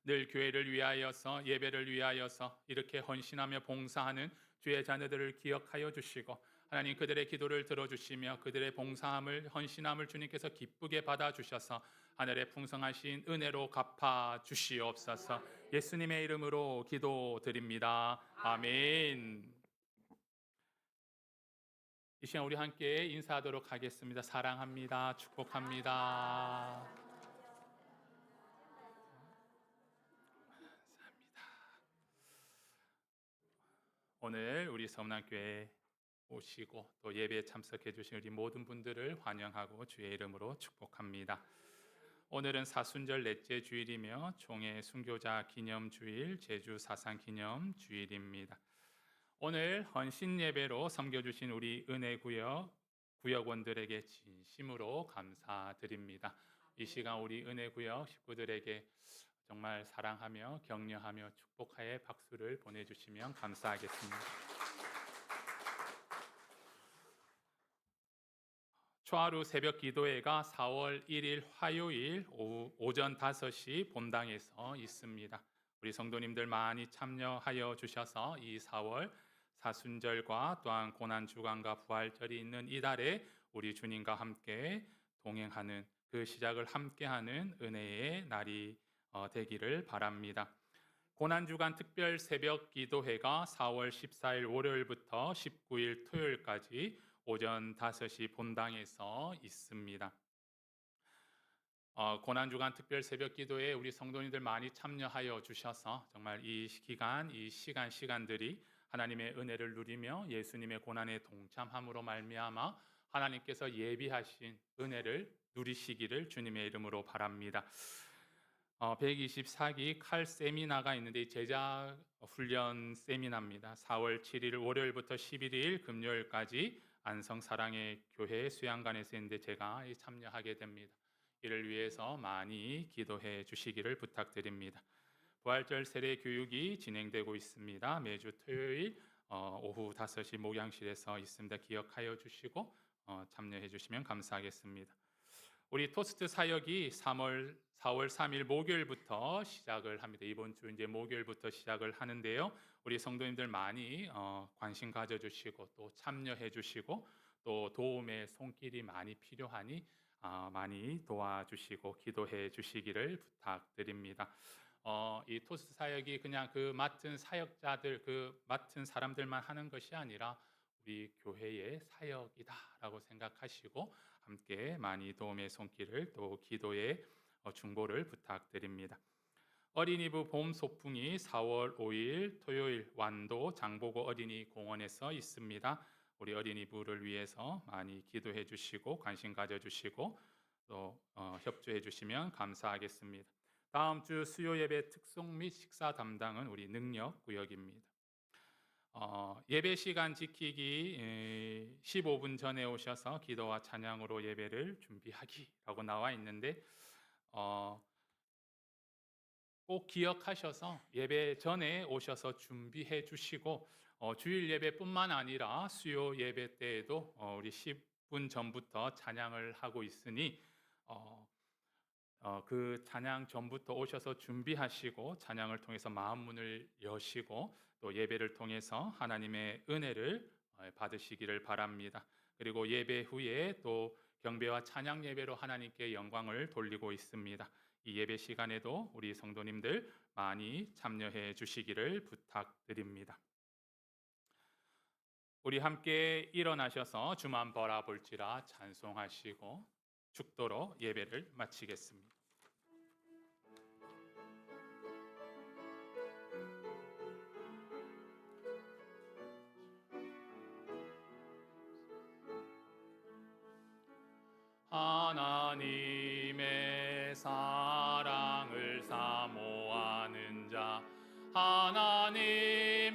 늘 교회를 위하여서 예배를 위하여서 이렇게 헌신하며 봉사하는 주의 자녀들을 기억하여 주시고 하나님 그들의 기도를 들어주시며 그들의 봉사함을 헌신함을 주님께서 기쁘게 받아주셔서 하늘의 풍성하신 은혜로 갚아 주시옵소서. 예수님의 이름으로 기도드립니다. 아멘. 이 시간 우리 함께 인사하도록 하겠습니다. 사랑합니다. 축복합니다. 감사합니다. 오늘 우리 서문학교에 오시고 또 예배에 참석해 주신 우리 모든 분들을 환영하고 주의 이름으로 축복합니다. 오늘은 사순절 넷째 주일이며 총회 순교자 기념 주일, 제주 사상 기념 주일입니다. 오늘 헌신 예배로 섬겨주신 우리 은혜구역 구역원들에게 진심으로 감사드립니다. 이 시간 우리 은혜구역 식구들에게 정말 사랑하며 격려하며 축복하의 박수를 보내주시면 감사하겠습니다. 초하루 새벽 기도회가 4월 1일 화요일 오전 5시 본당에서 있습니다. 우리 성도님들 많이 참여하여 주셔서 이 4월 사순절과 또한 고난주간과 부활절이 있는 이달에 우리 주님과 함께 동행하는 그 시작을 함께하는 은혜의 날이 되기를 바랍니다. 고난주간 특별 새벽 기도회가 4월 14일 월요일부터 19일 토요일까지 오전 5시 본당에서 있습니다. 고난주간 특별 새벽 기도에 우리 성도님들 많이 참여하여 주셔서 정말 이 기간, 이 시간들이 하나님의 은혜를 누리며 예수님의 고난에 동참함으로 말미암아 하나님께서 예비하신 은혜를 누리시기를 주님의 이름으로 바랍니다. 124기 칼 세미나가 있는데 제자 훈련 세미나입니다. 4월 7일 월요일부터 11일 금요일까지 안성 사랑의 교회 수양관에서 있는데 제가 참여하게 됩니다. 이를 위해서 많이 기도해 주시기를 부탁드립니다. 부활절 세례 교육이 진행되고 있습니다. 매주 토요일 오후 5시 목양실에서 있습니다. 기억하여 주시고 참여해 주시면 감사하겠습니다. 우리 토스트 사역이 4월 3일 목요일부터 시작을 합니다. 이번 주 이제 목요일부터 시작을 하는데요. 우리 성도님들 많이 관심 가져주시고 또 참여해 주시고 또 도움의 손길이 많이 필요하니 많이 도와주시고 기도해 주시기를 부탁드립니다. 이 토스트 사역이 그냥 그 맡은 사역자들, 그 맡은 사람들만 하는 것이 아니라 우리 교회의 사역이다라고 생각하시고 함께 많이 도움의 손길을 또 기도의 중보를 부탁드립니다. 어린이부 봄 소풍이 4월 5일 토요일 완도 장보고 어린이 공원에서 있습니다. 우리 어린이부를 위해서 많이 기도해 주시고 관심 가져 주시고 또 협조해 주시면 감사하겠습니다. 다음 주 수요 예배 특송 및 식사 담당은 우리 능력 구역입니다. 예배 시간 지키기 15분 전에 오셔서 기도와 찬양으로 예배를 준비하기라고 나와 있는데 꼭 기억하셔서 예배 전에 오셔서 준비해 주시고 주일 예배뿐만 아니라 수요 예배 때에도 우리 10분 전부터 찬양을 하고 있으니 그 찬양 전부터 오셔서 준비하시고 찬양을 통해서 마음 문을 여시고 또 예배를 통해서 하나님의 은혜를 받으시기를 바랍니다. 그리고 예배 후에 또 경배와 찬양 예배로 하나님께 영광을 돌리고 있습니다. 이 예배 시간에도 우리 성도님들 많이 참여해 주시기를 부탁드립니다. 우리 함께 일어나셔서 주만 바라볼지라 찬송하시고 축도로 예배를 마치겠습니다. 하나님의 사랑을 사모하는 자, 하나님의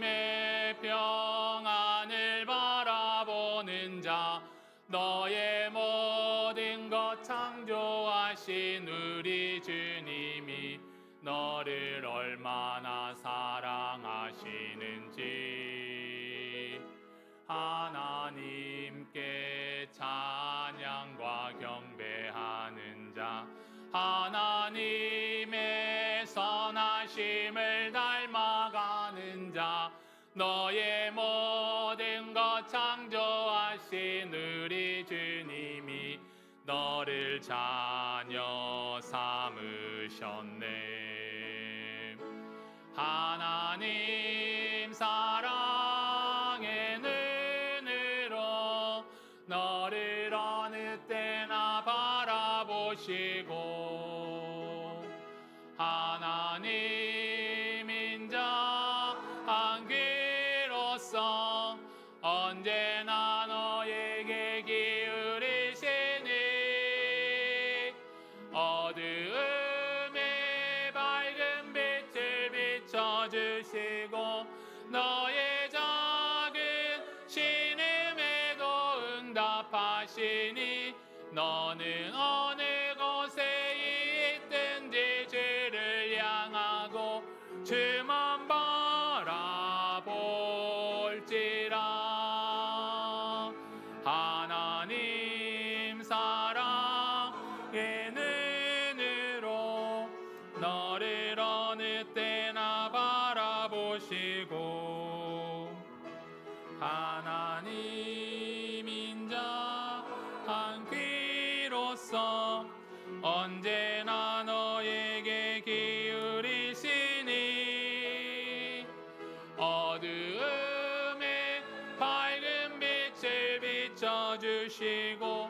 평안을 바라보는 자, 너의 모든 것 창조하신 우리 주님이 너를 얼마나 사랑하시는지 하나님께 찬양과 경배하는 자, 하나님의 선하심을 닮아가는 자, 너의 모든 것 창조하신 우리 주님이 너를 자녀 삼으셨네. 하나님 사랑의 눈으로 너를 어느 때나 바라보시고 하나님 인자한 귀로서 언제나 너에게 기울이시니 어두움에 밝은 빛을 비춰주시고 너의 작은 신음에도 응답하시니 너는 어느 곳에 있든지 주를 향하고 주만 바라볼지라. 하나님 사랑의 눈으로 너를 어느 때나 바라보시고 하나님 인자한 귀로서 언제나 너에게 기울이시니 어두움에 밝은 빛을 비춰주시고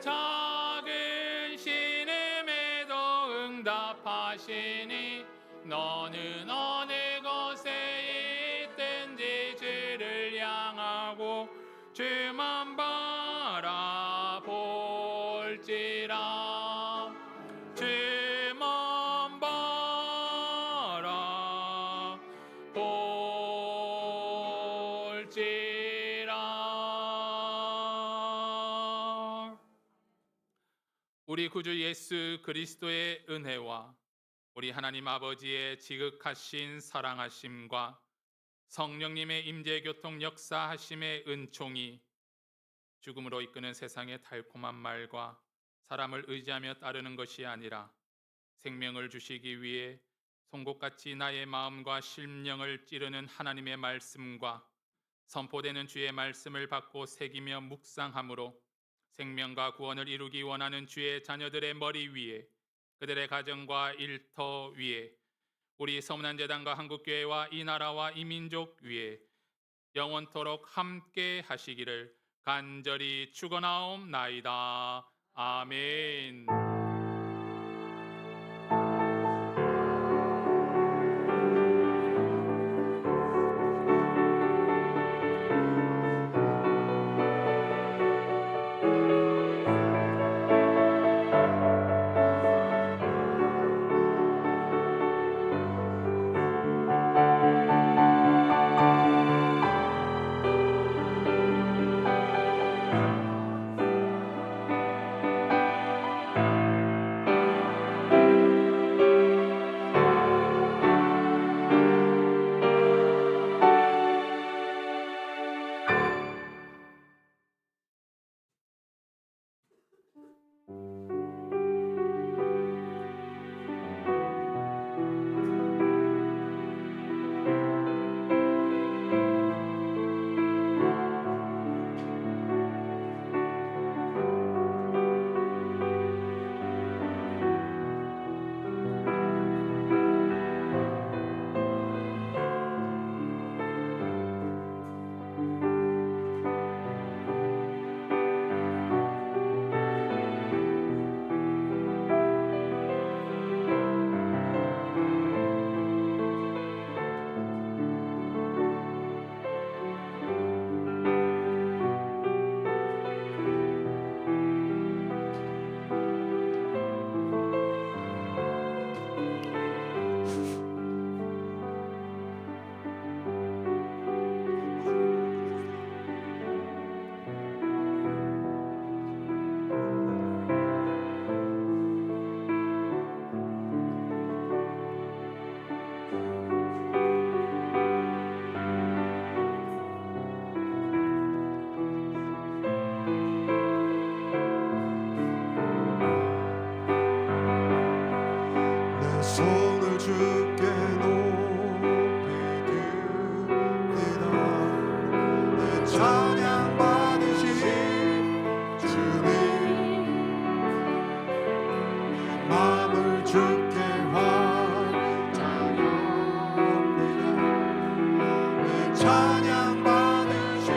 작은 신음에도 응답하시니 너는 어느 곳에 있든지 주를 향하고 주만 바라볼지라. 주만 올지라. 우리 구주 예수 그리스도의 은혜와 우리 하나님 아버지의 지극하신 사랑하심과 성령님의 임재 교통 역사하심의 은총이 죽음으로 이끄는 세상의 달콤한 말과 사람을 의지하며 따르는 것이 아니라 생명을 주시기 위해 송곳같이 나의 마음과 심령을 찌르는 하나님의 말씀과 선포되는 주의 말씀을 받고 새기며 묵상함으로 생명과 구원을 이루기 원하는 주의 자녀들의 머리 위에, 그들의 가정과 일터 위에, 우리 서문안재단과 한국교회와 이 나라와 이 민족 위에 영원토록 함께 하시기를 간절히 축원하옵나이다. 아멘. 손을 주께 높이 듭니다. 내 찬양 받으신 주님, 내 마음을 주께 활짝여옵니다. 내 찬양 받으신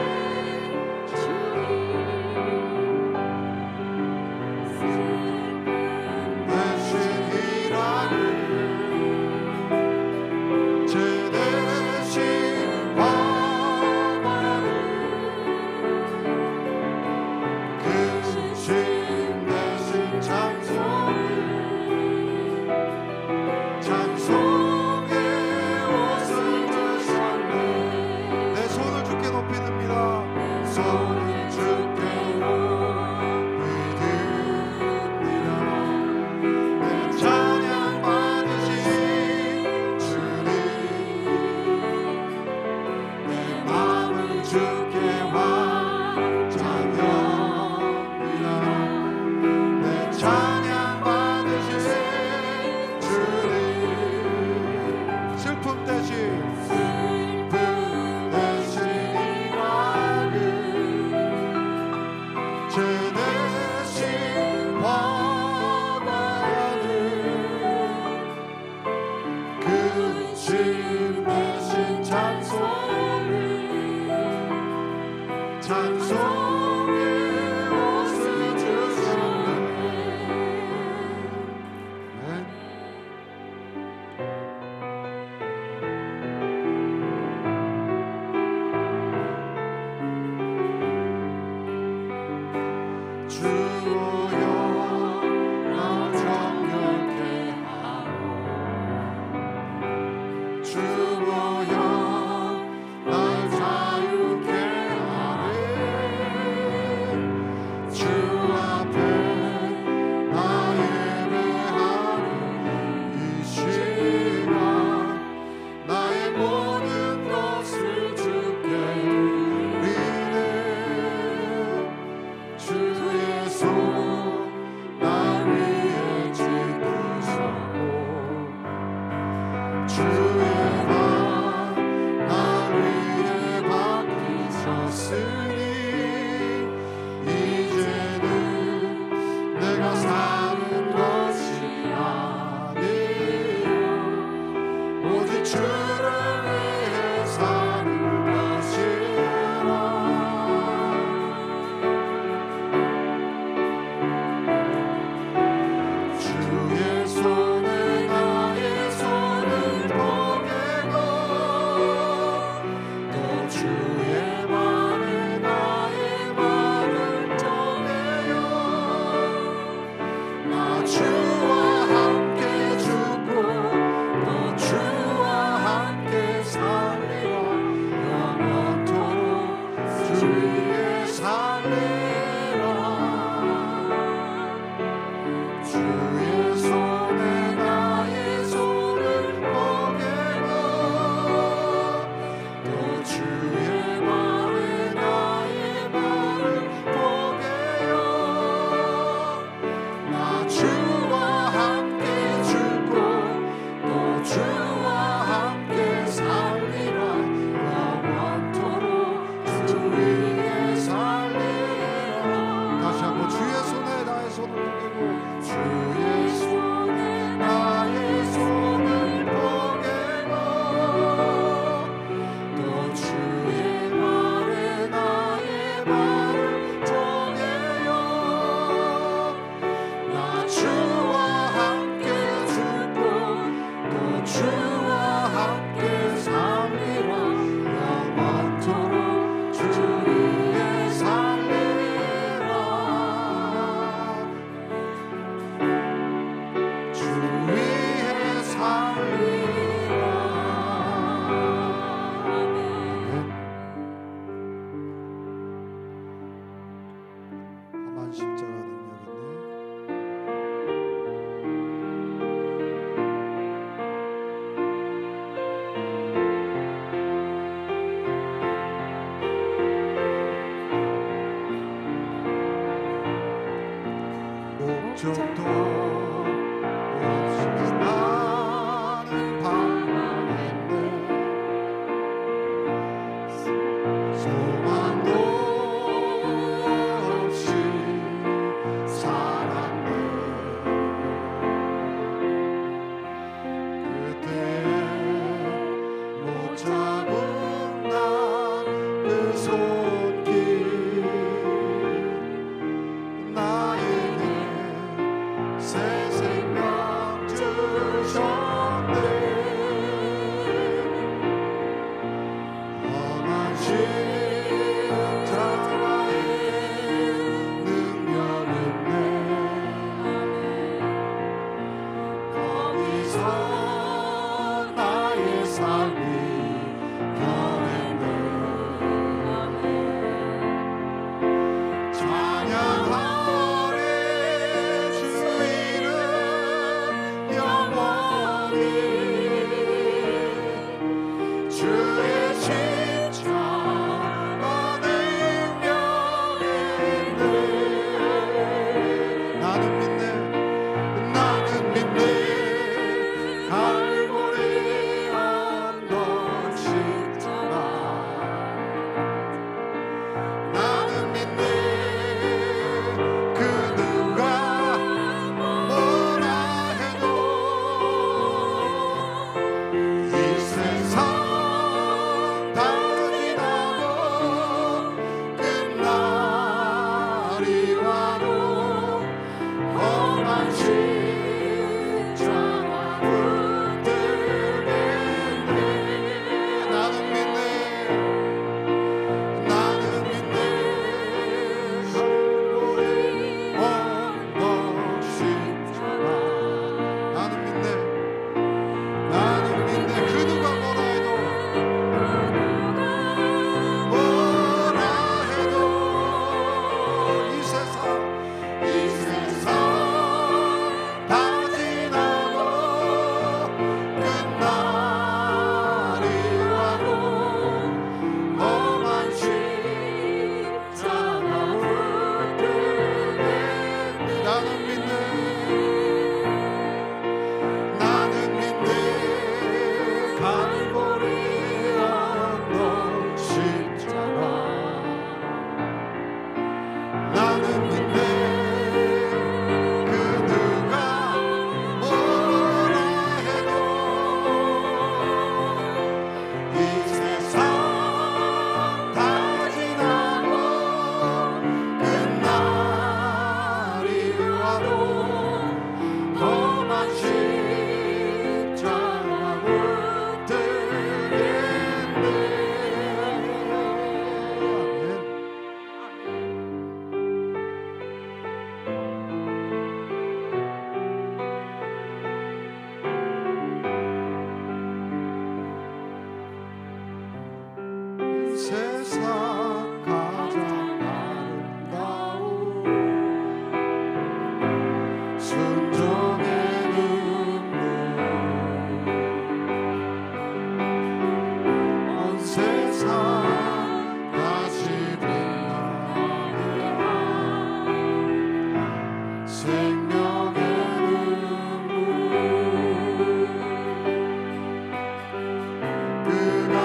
대신 일하는 제 대신 화관을 그 심 대신 찬송의 옷을 주셨네. 내 손을 주께 높이 듭니다. 손을 주께 높이 듭니다. 내 찬양 받으신 주님, 내 마음을 주께 활짝여옵니다. 내 찬양 받으신 주님, 슬픔 대신 일하는 제 대신 화관을 그 심 대신 찬송의 옷을 주셨네. 주여 나 정결케 하고, 주여 날 자유케 나는 믿네 언덕 십자가 나는 믿네 그 누가 뭐라 해도 이 세상 다 지나고 끝날이 와도 험한 십자가 붙들겠네 나는 믿네 갈보리 언덕 십자가 나는 믿네 그 누가 뭐라 해도 이 세상 다 지나고 끝날이 와도 험한 십자가 붙들겠네 세상 가장 아름다운 순종의 눈물 온 세상 다시 빛나게 한 생명의 눈물 그가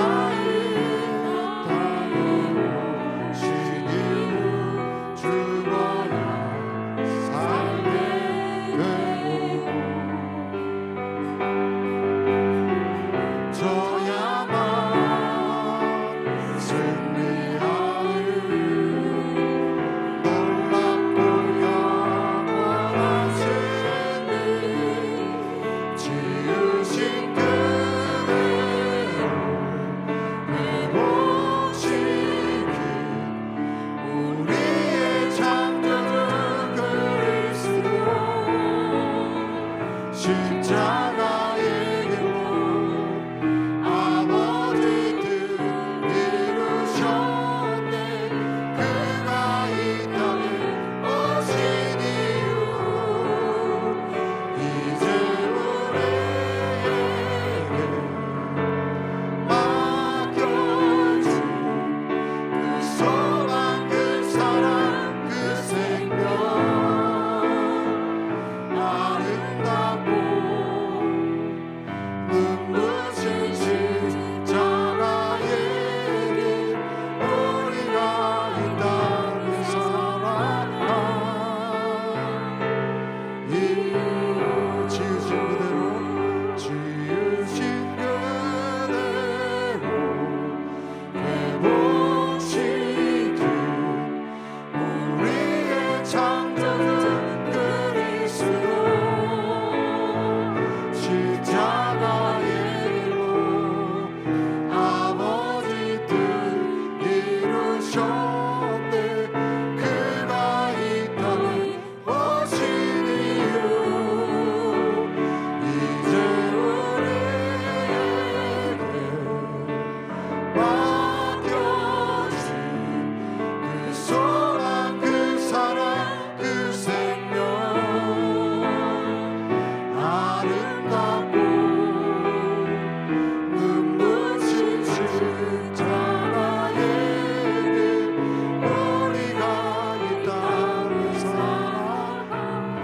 십자가의 길로 아버지 뜻 이루셨네 그가 이 땅에 오신 이유 이제 우리에게 맡겨진 그 소망 그 사랑 그 생명 아름답고 눈부신 십자가의 길 우리가 이 땅에 살아가 이유 지으신 그대로 회복시킨 우리의 창조주 그리스도 십자가의 길로 아버지 뜻 이루셨네 그가 이 땅에 오신 이유 이제 우리에게 맡겨진 그 소망 그 사랑 그 생명 아름답고 눈부신 십자가의 길 우리가 이 땅에 살아가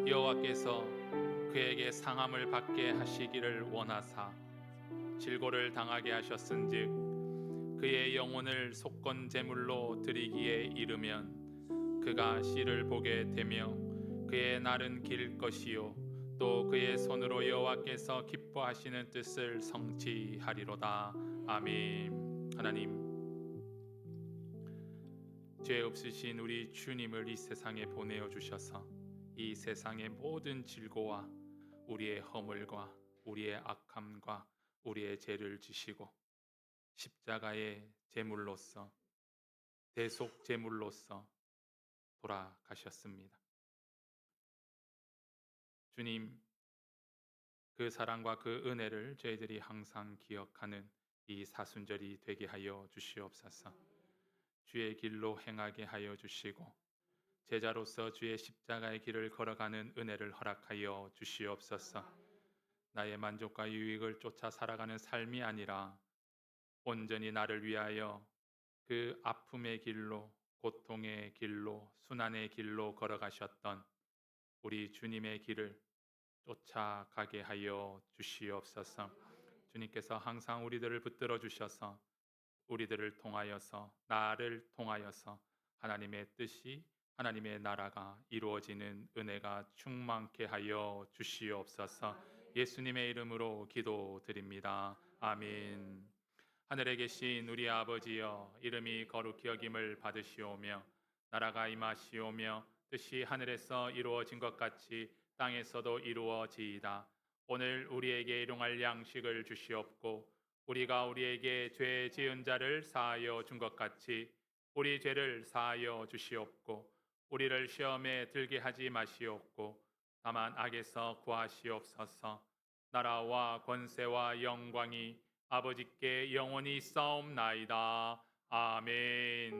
여호와께서 그에게 상함을 받게 하시기를 원하사 질고를 당하게 하셨은즉 그의 영혼을 속건 제물로 드리기에 이르면 그가 씨를 보게 되며 그의 날은 길 것이요 또 그의 손으로 여호와께서 기뻐하시는 뜻을 성취하리로다. 아멘. 하나님, 죄 없으신 우리 주님을 이 세상에 보내어 주셔서 이 세상의 모든 질고와 우리의 허물과 우리의 악함과 우리의 죄를 지시고 십자가의 제물로서 대속 제물로서 돌아가셨습니다. 주님, 그 사랑과 그 은혜를 저희들이 항상 기억하는 이 사순절이 되게 하여 주시옵소서. 주의 길로 행하게 하여 주시고 제자로서 주의 십자가의 길을 걸어가는 은혜를 허락하여 주시옵소서. 나의 만족과 유익을 쫓아 살아가는 삶이 아니라 온전히 나를 위하여 그 아픔의 길로, 고통의 길로, 순환의 길로 걸어가셨던 우리 주님의 길을 쫓아가게 하여 주시옵소서. 주님께서 항상 우리들을 붙들어 주셔서 우리들을 통하여서, 나를 통하여서 하나님의 뜻이, 하나님의 나라가 이루어지는 은혜가 충만케 하여 주시옵소서. 예수님의 이름으로 기도드립니다. 아멘. 하늘에 계신 우리 아버지여, 이름이 거룩히 여김을 받으시오며 나라가 임하시오며 뜻이 하늘에서 이루어진 것 같이 땅에서도 이루어지이다. 오늘 우리에게 일용할 양식을 주시옵고 우리가 우리에게 죄 지은 자를 사하여 준 것 같이 우리 죄를 사하여 주시옵고 우리를 시험에 들게 하지 마시옵고 다만 악에서 구하시옵소서. 나라와 권세와 영광이 아버지께 영원히 싸움나이다. 아멘.